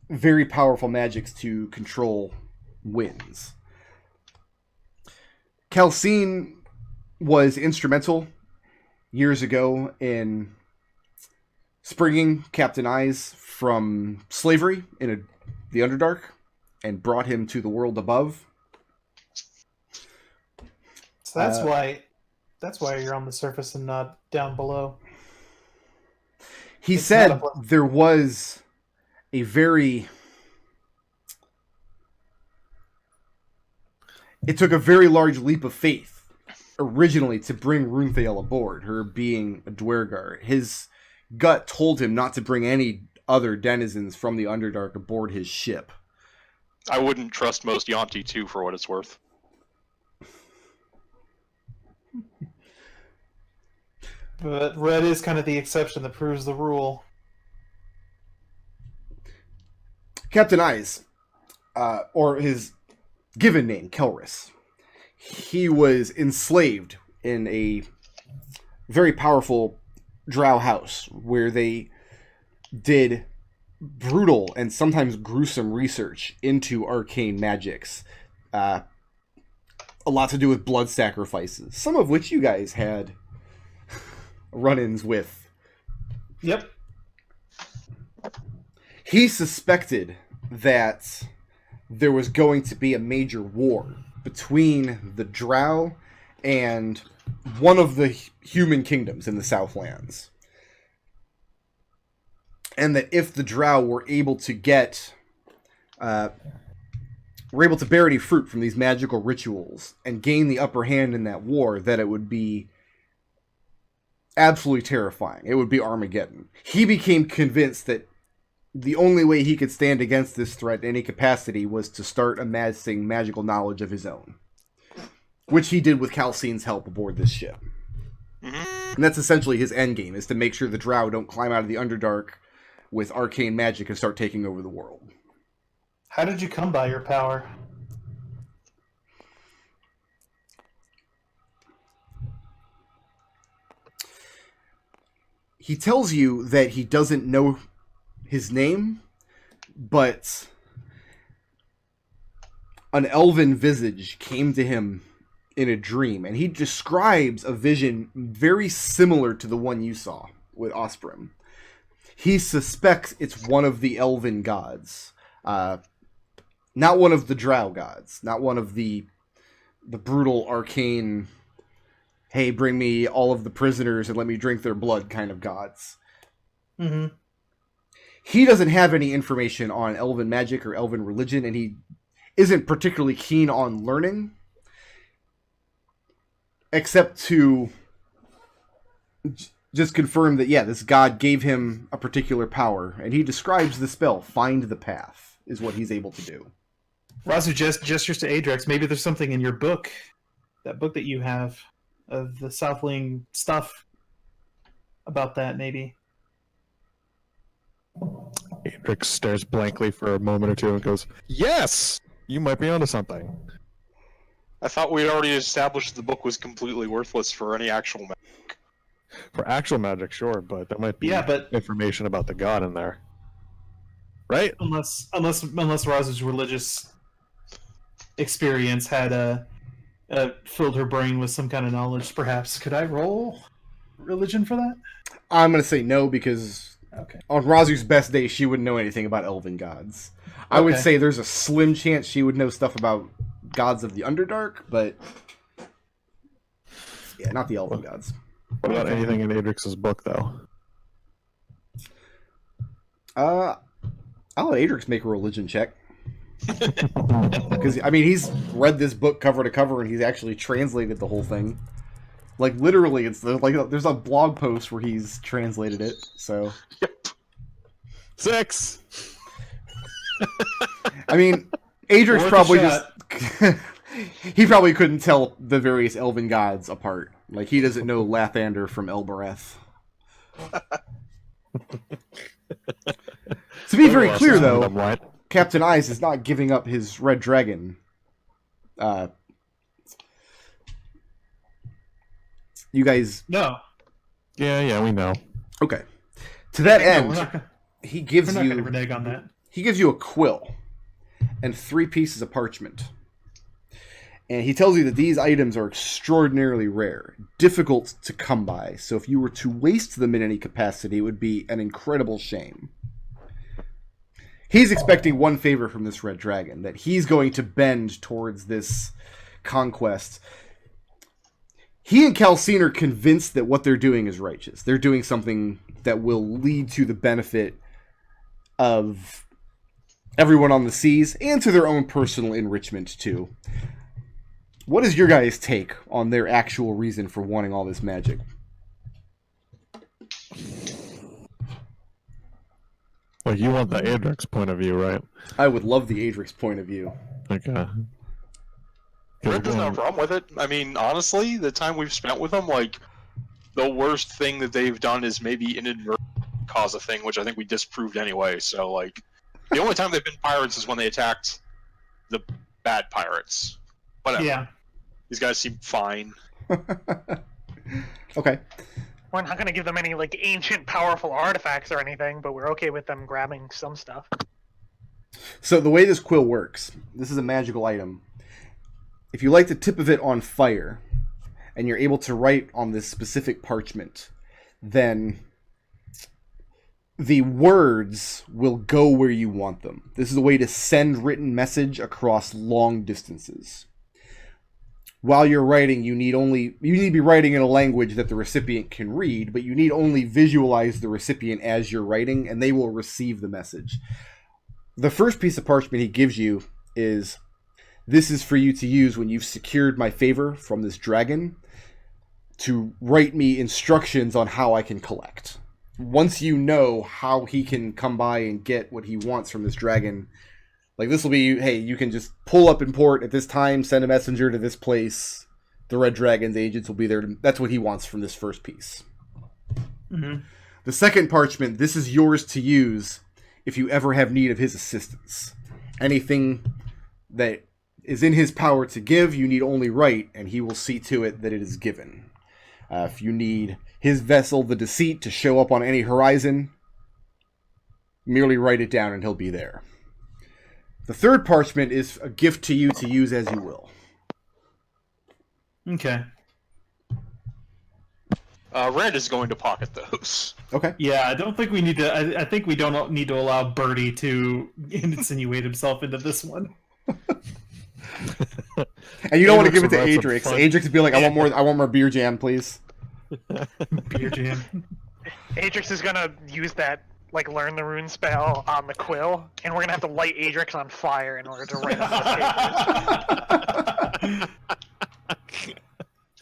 very powerful magics to control winds. Calcine was instrumental years ago in springing Captain Eyes from slavery in the Underdark and brought him to the world above. So that's why you're on the surface and not down below. He It's said not a- there was a very... It took a very large leap of faith originally to bring Runetheal aboard, her being a Dwergar. His gut told him not to bring any other denizens from the Underdark aboard his ship. I wouldn't trust most Yuan-ti too, for what it's worth. But red is kind of the exception that proves the rule. Captain Eyes, or his given name, Kelris, he was enslaved in a very powerful drow house where they did brutal and sometimes gruesome research into arcane magics. A lot to do with blood sacrifices, some of which you guys had run-ins with. Yep. He suspected that there was going to be a major war between the Drow and one of the human kingdoms in the Southlands. And that if the Drow were able to bear any fruit from these magical rituals and gain the upper hand in that war, that it would be absolutely terrifying. It would be Armageddon. He became convinced that the only way he could stand against this threat in any capacity was to start amassing magical knowledge of his own. Which he did with Calcine's help aboard this ship. Mm-hmm. And that's essentially his endgame, is to make sure the Drow don't climb out of the Underdark with arcane magic and start taking over the world. How did you come by your power? He tells you that he doesn't know his name, but an elven visage came to him in a dream, and he describes a vision very similar to the one you saw with Osprey. He suspects it's one of the elven gods, not one of the drow gods, not one of the brutal, arcane, hey, bring me all of the prisoners and let me drink their blood kind of gods. Mm-hmm. He doesn't have any information on elven magic or elven religion, and he isn't particularly keen on learning, except to just confirm that, yeah, this god gave him a particular power, and he describes the spell, Find the Path, is what he's able to do. Raazu gestures to Adrex. Maybe there's something in your book, that book that you have, of the Southling stuff about that, maybe. Adrex stares blankly for a moment or two and goes, "Yes! You might be onto something." I thought we'd already established the book was completely worthless for any actual magic. For actual magic, sure, but there might be Yeah, but information about the god in there. Right? unless Raazu's religious experience had filled her brain with some kind of knowledge, perhaps. Could I roll religion for that? I'm going to say no, because Okay. on Raazu's best day, she wouldn't know anything about elven gods. I would Okay. say there's a slim chance she would know stuff about gods of the Underdark, but yeah, not the elven gods. What about anything in Adrex's book, though? I'll let Adrex make a religion check. Because, I mean, he's read this book cover to cover, and he's actually translated the whole thing. Like, literally, it's like there's a blog post where he's translated it, so... Yep. 6! I mean, Adrex Worth a probably shot. just... he probably couldn't tell the various elven gods apart. Like, he doesn't know Lathander from Elbereth. To be very clear, though, What? Captain Eyes is not giving up his red dragon. You guys... No. Yeah, we know. Okay. To that No, end, we're not gonna, he gives we're not going to you... renege on that. He gives you a quill and 3 pieces of parchment. And he tells you that these items are extraordinarily rare, difficult to come by, so if you were to waste them in any capacity, it would be an incredible shame. He's expecting one favor from this red dragon, that he's going to bend towards this conquest. He and Calcine are convinced that what they're doing is righteous. They're doing something that will lead to the benefit of everyone on the seas, and to their own personal enrichment, too. What is your guys' take on their actual reason for wanting all this magic? Well, you want the Adrex point of view, right? I would love the Adrex point of view. Okay. Red doesn't have a problem with it. I mean, honestly, the time we've spent with them, like, the worst thing that they've done is maybe inadvertently cause a thing, which I think we disproved anyway. So, like, the only time they've been pirates is when they attacked the bad pirates. Whatever. Yeah. These guys seem fine. Okay. We're not going to give them any like ancient, powerful artifacts or anything, but we're okay with them grabbing some stuff. So the way this quill works, this is a magical item. If you light the tip of it on fire, and you're able to write on this specific parchment, then the words will go where you want them. This is a way to send written message across long distances. While you're writing, you need to be writing in a language that the recipient can read, but you need only visualize the recipient as you're writing, and they will receive the message. The first piece of parchment he gives you is, this is for you to use when you've secured my favor from this dragon to write me instructions on how I can collect. Once you know how he can come by and get what he wants from this dragon, like this will be, hey, you can just pull up in port at this time, send a messenger to this place. The Red Dragon's agents will be there. That's what he wants from this first piece. Mm-hmm. The second parchment, this is yours to use if you ever have need of his assistance. Anything that is in his power to give, you need only write, and he will see to it that it is given. If you need his vessel, the Deceit, to show up on any horizon, merely write it down and he'll be there. The third parchment is a gift to you to use as you will. Okay. Red is going to pocket those. Okay. Yeah, I don't think we need to. I think we don't need to allow Birdie to insinuate himself into this one. And you don't want to Adrex give it to would write some Adrex. fun- Adrex would be like, I want more beer jam, please. Beer jam. Adrex is gonna use that, like, learn the rune spell on the quill, and we're gonna have to light Adrex on fire in order to write on the paper.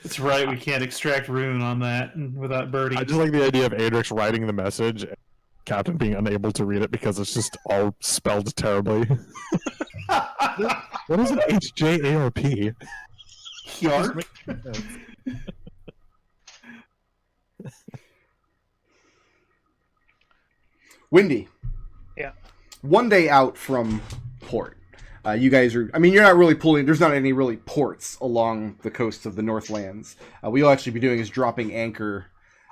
That's right. We can't extract rune on that without Birdie. I just like the idea of Adrex writing the message, and Captain being unable to read it because it's just all spelled terribly. What is an HJARP? Yarp? Windy. Yeah. One day out from port. You guys are, I mean, you're not really pulling, there's not any really ports along the coast of the Northlands. What you'll actually be doing is dropping anchor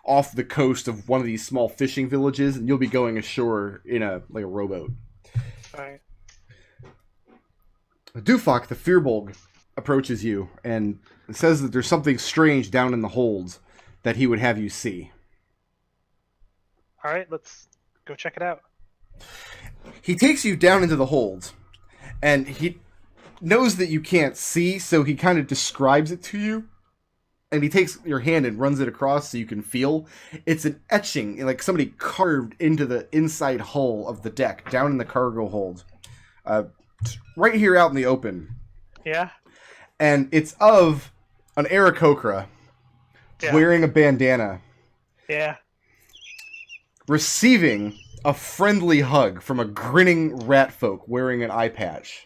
off the coast of one of these small fishing villages, and you'll be going ashore in a rowboat. Alright. Dufak, the Firbolg, approaches you and says that there's something strange down in the hold that he would have you see. Alright, let's go check it out. He takes you down into the hold, and he knows that you can't see, so he kind of describes it to you. And he takes your hand and runs it across so you can feel. It's an etching, like somebody carved into the inside hull of the deck, down in the cargo hold. Right here out in the open. Yeah? And it's of an Aarakocra Yeah. wearing a bandana, Yeah. receiving a friendly hug from a grinning rat folk wearing an eye patch.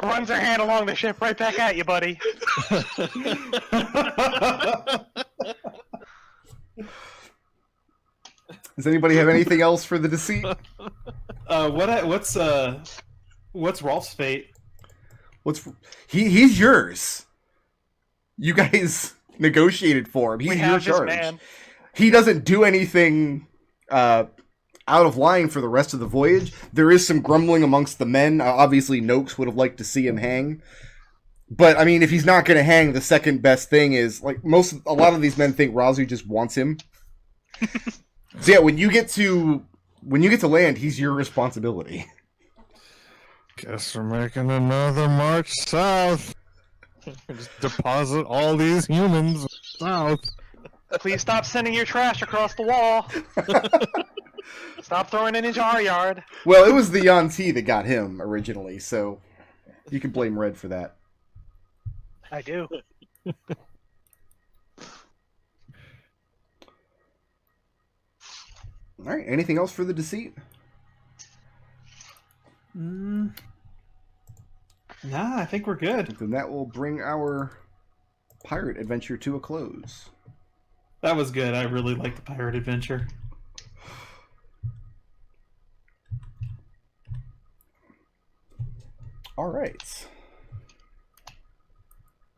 Runs her hand along the ship right back at you, buddy. Does anybody have anything else for the deceit? What's Rolf's fate? He's yours. You guys negotiated for him. He's We your have this charge. man. He doesn't do anything out of line for the rest of the voyage. There is some grumbling amongst the men. Obviously, Noakes would have liked to see him hang. But I mean, if he's not going to hang, the second best thing is like a lot of these men think Raazu just wants him. So yeah, when you get to land, he's your responsibility. Guess we're making another march south. Just deposit all these humans south. Please stop sending your trash across the wall. Stop throwing it into our yard. Well, it was the Yuan-ti that got him originally, so you can blame Red for that. I do. All right. Anything else for the deceit? Nah, I think we're good. Then that will bring our pirate adventure to a close. That was good. I really like the pirate adventure. All right.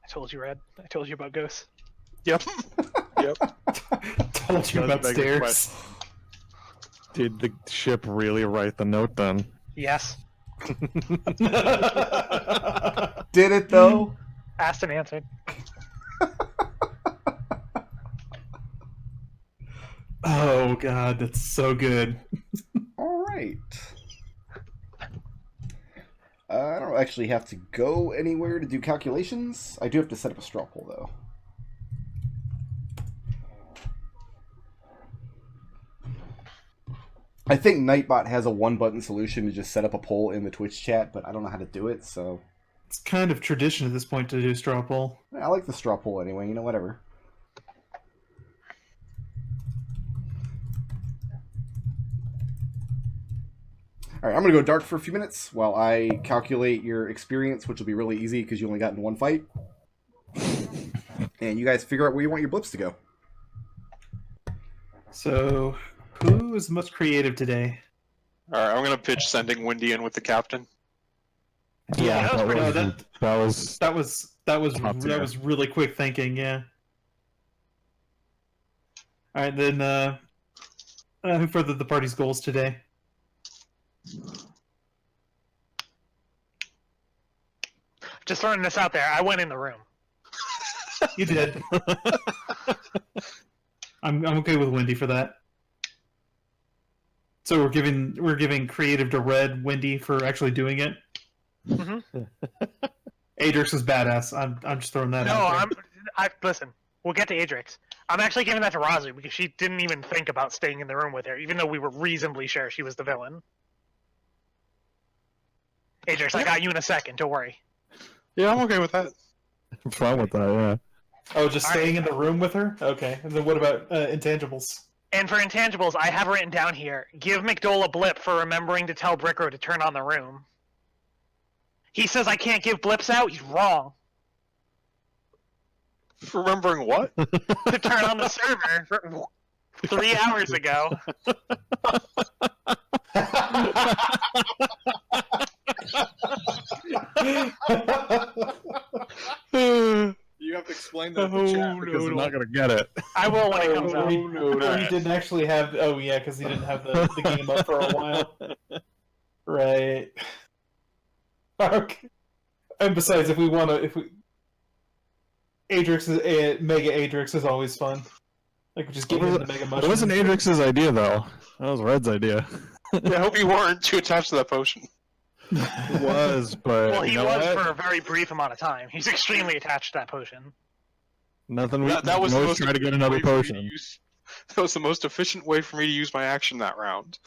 I told you, Red. I told you about ghosts. Yep. Yep. Told you Does about beg the stairs. question. Did the ship really write the note then? Yes. Did it though? Asked and answered. Oh god, that's so good. All right. I don't actually have to go anywhere to do calculations. I do have to set up a straw poll though. I think Nightbot has a one-button solution to just set up a poll in the Twitch chat, but I don't know how to do it, so It's kind of tradition at this point to do straw poll. I like the straw poll anyway. You know, whatever. All right, I'm gonna go dark for a few minutes while I calculate your experience, which will be really easy because you only got in one fight, and you guys figure out where you want your blips to go. So, who is the most creative today? Alright, I'm gonna pitch sending Windy in with the captain. Yeah, that was pretty No, good. that was Top tier. really quick thinking. Yeah. All right, then. Who furthered the party's goals today? Just throwing this out there, I went in the room. You did. I'm okay with Wendy for that. So we're giving creative to Red Wendy for actually doing it. Mm-hmm. Adrex is badass. I'm just throwing that No, out there. listen. We'll get to Adrex. I'm actually giving that to Raazu because she didn't even think about staying in the room with her, even though we were reasonably sure she was the villain. Adrex, I got you in a second. Don't worry. Yeah, I'm okay with that. I'm fine with that, yeah. Oh, just staying in the room with her? Okay. And then what about intangibles? And for intangibles, I have written down here, give McDohl a blip for remembering to tell Brickrow to turn on the room. He says I can't give blips out? He's wrong. Remembering what? To turn on the server for 3 hours ago. You have to explain that Because I'm not gonna get it. I will when it comes out. He didn't actually have. Oh yeah, because he didn't have the game up for a while. Right. Okay. And besides, if we Adrex is Mega Adrex is always fun. Like just give him the Mega Mushroom. It wasn't Adrex's idea though. That was Red's idea. Yeah, I hope you weren't too attached to that potion. It was, but Well, he you know was what? for a very brief amount of time. He's extremely attached to that potion. Nothing. We That was can the always most try to get efficient another way for me to potion. use- That was the most efficient way for me to use my action that round.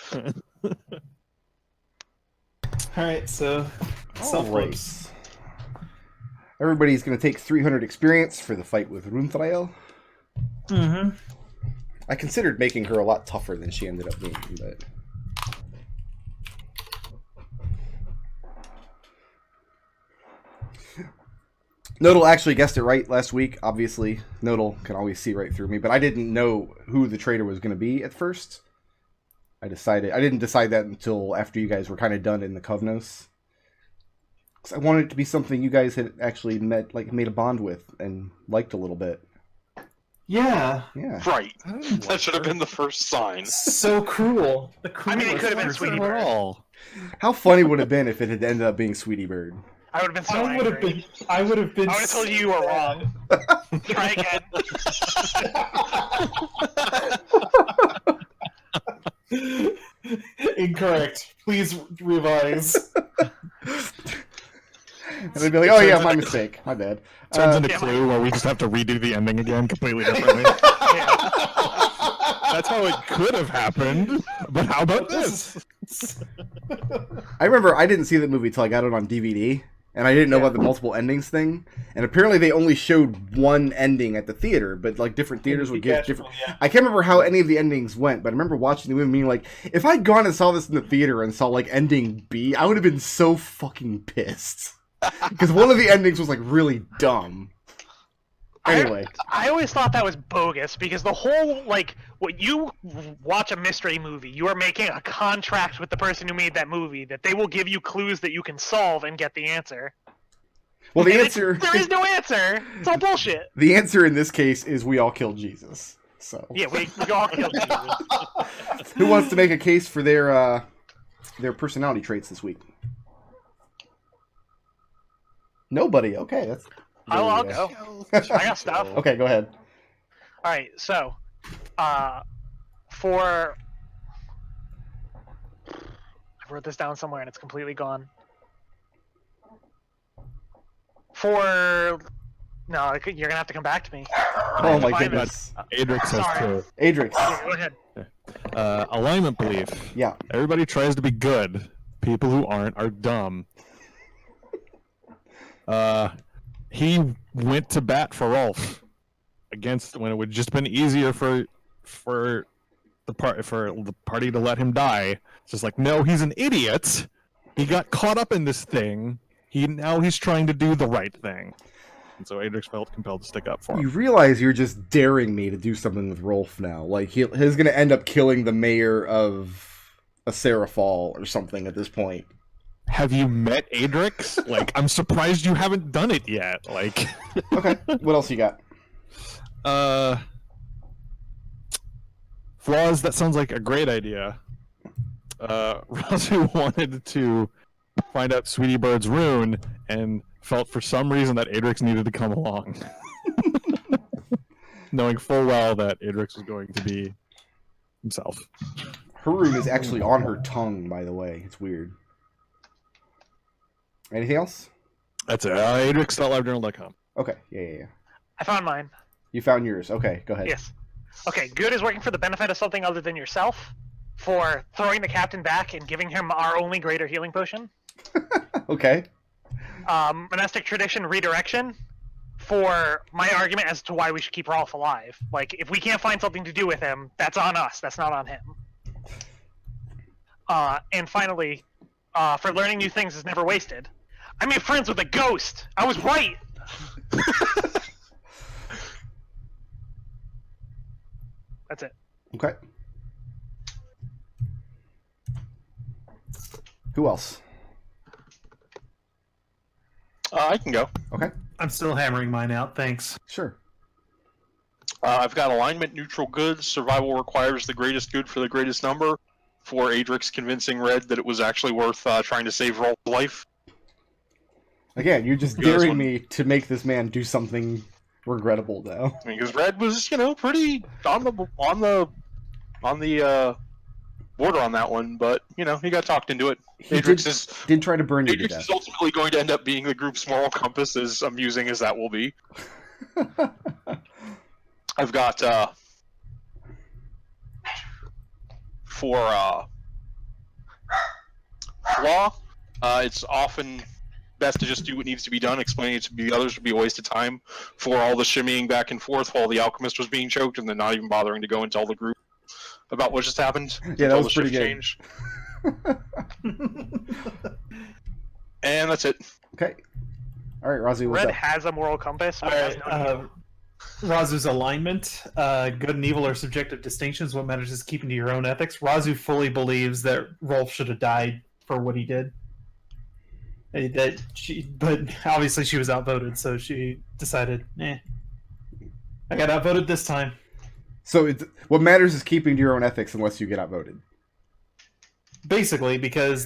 Alright, so self-race. Everybody's going to take 300 experience for the fight with Runthrael. Mm-hmm. I considered making her a lot tougher than she ended up being, but... Nodal actually guessed it right last week. Obviously, Nodal can always see right through me, but I didn't know who the traitor was going to be at first. I didn't decide that until after you guys were kind of done in the Kovnos. Because I wanted it to be something you guys had actually made a bond with and liked a little bit. Yeah. Yeah. Right. That should have been the first sign. So cruel. I mean, it could have been Sweetie Not Bird. at all. How funny would it have been if it had ended up being Sweetie Bird? I would have been so I would have angry. been. I would have been. I would have told you you were wrong. Try again. Incorrect. Please revise. And they'd be like, "Oh yeah, my mistake, my bad." Turns into yeah, Clue where we just have to redo the ending again completely differently. Yeah. That's how it could have happened. But how about this? I remember I didn't see that movie till I got it on DVD, and I didn't know about the multiple endings thing. And apparently, they only showed one ending at the theater, but like different theaters would give different. Yeah. I can't remember how any of the endings went, but I remember watching the movie and being like, if I'd gone and saw this in the theater and saw like ending B, I would have been so fucking pissed because one of the endings was like really dumb. Anyway, I always thought that was bogus because the whole, like, when you watch a mystery movie, you are making a contract with the person who made that movie that they will give you clues that you can solve and get the answer. well, the And answer there is no answer. It's all bullshit. the answer in this case is we all killed Jesus. So Yeah, we all killed Jesus. who wants to make a case for their personality traits this week? Nobody. Okay, that's. I'll go. I got stuff. Okay, go ahead. All right, so, for I wrote this down somewhere and it's completely gone. For no, you're gonna have to come back to me. Oh my Find goodness, Adrix has Sorry. two. Adrix. Yeah, go ahead. Alignment belief. Yeah. Everybody tries to be good. People who aren't are dumb. He went to bat for Rolf against when it would just been easier for the party to let him die. It's just like, no, he's an idiot. He got caught up in this thing. Now he's trying to do the right thing. And so Adrix felt compelled to stick up for him. You realize you're just daring me to do something with Rolf now. Like he's going to end up killing the mayor of a Serafall or something at this point. Have you met Adrix? Like, I'm surprised you haven't done it yet. Like, Okay, what else you got? flaws. That sounds like a great idea. Raazu wanted to find out Sweetie Bird's rune and felt for some reason that Adrex needed to come along. Knowing full well that Adrex was going to be himself. Her room is actually on her tongue, by the way. It's weird. Anything else? That's it. Adrex.livejournal.com. Okay. Yeah. I found mine. You found yours. Okay, go ahead. Yes. Okay, good is working for the benefit of something other than yourself. For throwing the captain back and giving him our only greater healing potion. Okay. Monastic tradition redirection. For my argument as to why we should keep Rolf alive. Like, if we can't find something to do with him, that's on us. That's not on him. And finally, for learning new things is never wasted. I made friends with a ghost. I was right. That's it. Okay. Who else? I can go. Okay. I'm still hammering mine out. Thanks. Sure. I've got alignment, neutral good. Survival requires the greatest good for the greatest number. For Adrex convincing Red that it was actually worth trying to save Rolf's life. Again, you're just You guys daring want- me to make this man do something regrettable now. I mean, because Red was, pretty on the border on that one, but he got talked into it. He Adrex did try to burn you to Adrex death. is ultimately going to end up being the group's moral compass, as amusing as that will be. I've got for flaw, it's often best to just do what needs to be done. Explaining it to the others would be a waste of time. For all the shimmying back and forth while the alchemist was being choked, and then not even bothering to go and tell the group about what just happened. Yeah, that until was the pretty shift good. changed. And that's it. Okay. All right, Raazu, what's Red up? has a moral compass, but All has right. no Razu's alignment, good and evil are subjective distinctions. What matters is keeping to your own ethics. Raazu fully believes that Rolf should have died for what he did. But obviously she was outvoted, so she decided, I got outvoted this time. So what matters is keeping to your own ethics unless you get outvoted. Basically, because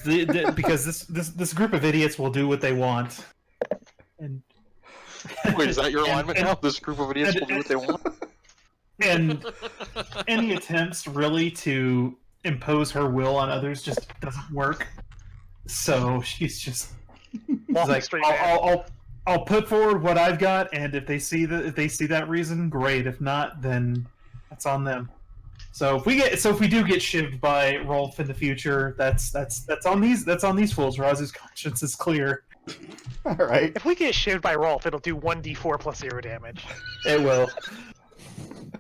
because this group of idiots will do what they want. And Wait, is that your alignment now? This group of idiots will do what they want? and any attempts really to impose her will on others just doesn't work. So she's just like, straight down. I'll put forward what I've got, and if they see that reason, great. If not, then that's on them. So if we do get shivved by Rolf in the future, that's on these fools. Razu's conscience is clear. All right. If we get shivved by Rolf, it'll do 1d4 plus 0 damage. It will.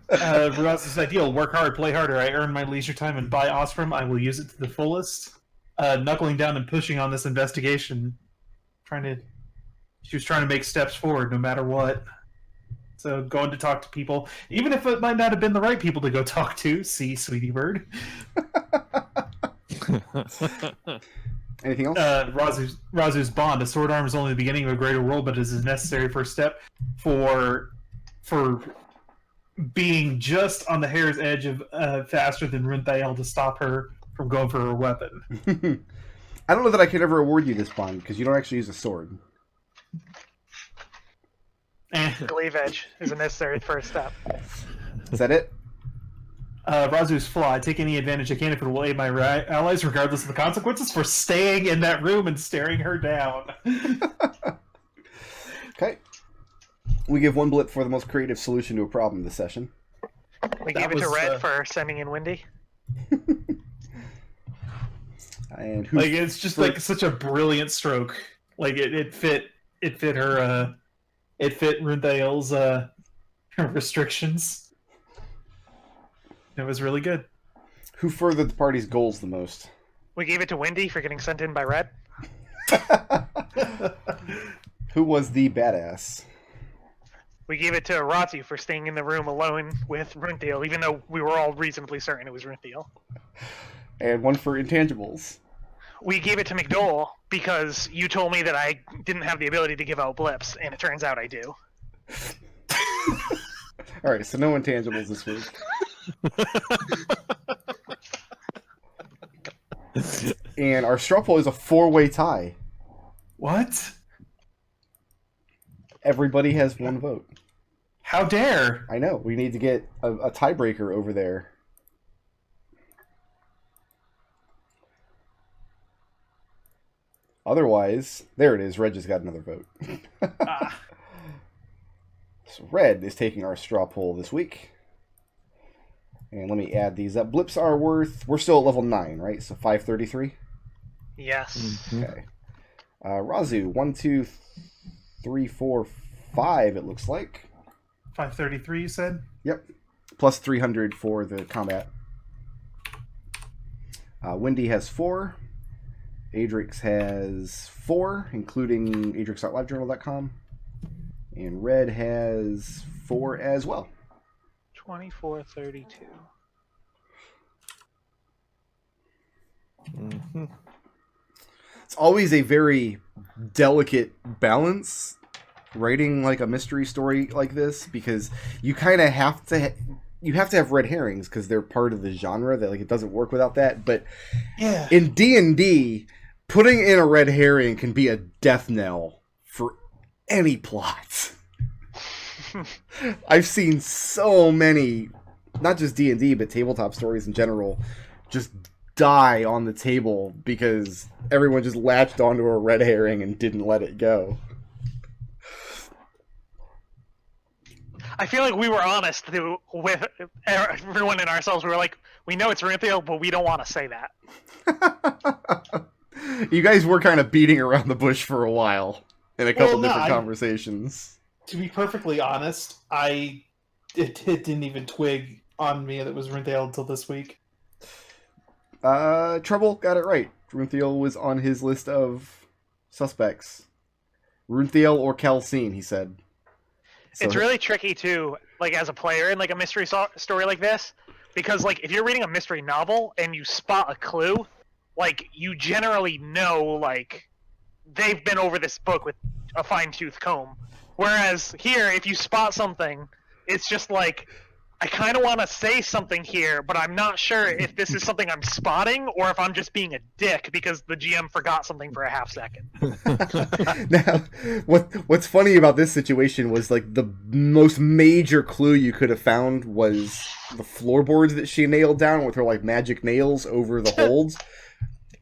Razu's ideal: work hard, play harder. I earn my leisure time and buy Osprey. I will use it to the fullest. Knuckling down and pushing on this investigation. She was trying to make steps forward no matter what. So going to talk to people, even if it might not have been the right people to go talk to. See, Sweetie Bird. Anything else? Razu's bond. A sword arm is only the beginning of a greater world, but it is a necessary first step for being just on the hair's edge of faster than Runthael to stop her from going for her weapon. I don't know that I could ever award you this bond because you don't actually use a sword. Glaive edge is a necessary first step. Is that it? Razu's flaw. I take any advantage I can if it will aid my allies, regardless of the consequences, for staying in that room and staring her down. Okay. We give one blip for the most creative solution to a problem this session. We That gave it to was, Red for sending in Windy. And who? Like it's just like such a brilliant stroke. Like it fit her. It fit Runthael's restrictions. It was really good. Who furthered the party's goals the most? We gave it to Windy for getting sent in by Red. Who was the badass? We gave it to Raazu for staying in the room alone with Runthael, even though we were all reasonably certain it was Runthael. And one for intangibles. We gave it to McDohl because you told me that I didn't have the ability to give out blips, and it turns out I do. All right, so no intangibles this week. And our straw poll is a 4-way tie. What? Everybody has one vote. How dare! I know. We need to get a tiebreaker over there. Otherwise, there it is. Red just got another vote. So Red is taking our straw poll this week. And let me add these up. Blips are worth... We're still at level 9, right? So 533? Yes. Mm-hmm. Okay. Raazu, 1, 2, 3, 4, 5, it looks like. 533, you said? Yep. Plus 300 for the combat. Wendy has 4. Adrex has 4, including adrex.livejournal.com. And Red has 4 as well. 2432. Mm-hmm. It's always a very delicate balance writing like a mystery story like this, because you kind of have to have red herrings because they're part of the genre. That like it doesn't work without that. But Yeah. in D&D, putting in a red herring can be a death knell for any plot. I've seen so many, not just D&D, but tabletop stories in general, just die on the table because everyone just latched onto a red herring and didn't let it go. I feel like we were honest with everyone and ourselves. We were like, we know it's Rinthiel, but we don't want to say that. You guys were kind of beating around the bush for a while in a couple different conversations. To be perfectly honest, it didn't even twig on me that it was Rinthiel until this week. Treble got it right. Runthiel was on his list of suspects. Runthiel or Calcine, he said. So It's really tricky too, like as a player in like a mystery story like this, because like if you're reading a mystery novel and you spot a clue, like you generally know like they've been over this book with a fine-tooth comb. Whereas here, if you spot something, it's just like, I kind of want to say something here, but I'm not sure if this is something I'm spotting or if I'm just being a dick because the GM forgot something for a half second. Now, what's funny about this situation was like the most major clue you could have found was the floorboards that she nailed down with her like magic nails over the holds,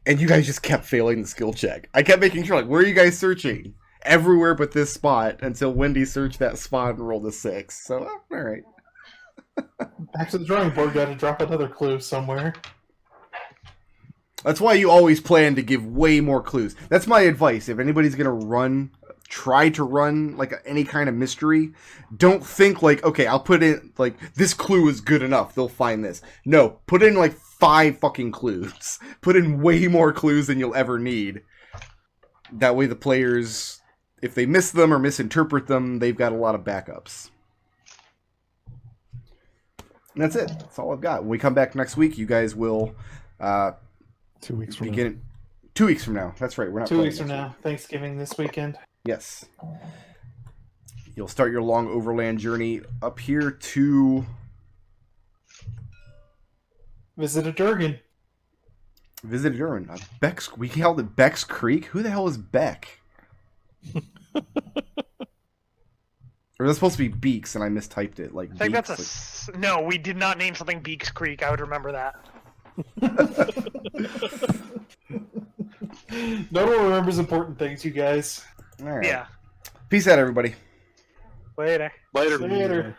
and you guys just kept failing the skill check. I kept making sure, like, where are you guys searching? Everywhere but this spot, until Wendy searched that spot and rolled a 6. So, all right. Back to the drawing board, got to drop another clue somewhere. That's why you always plan to give way more clues. That's my advice. If anybody's going to try to run like any kind of mystery, don't think like, okay, I'll put in like this clue is good enough. They'll find this. No, put in like 5 fucking clues. Put in way more clues than you'll ever need. That way the players, if they miss them or misinterpret them, they've got a lot of backups. And that's it. That's all I've got. When we come back next week, you guys will 2 weeks from now. begin 2 weeks from now. That's right. We're not 2 playing weeks from next now, week. Thanksgiving this weekend. Yes. You'll start your long overland journey up here to Visit a Durgan. visit Durham. Beck's. We called it Beck's Creek. Who the hell is Beck? Or that's supposed to be Beaks, and I mistyped it. Like I think Beaks, that's no, we did not name something Beaks Creek. I would remember that. No one remembers important things, you guys. All right. Yeah. Peace out, everybody. Later. Later. Later.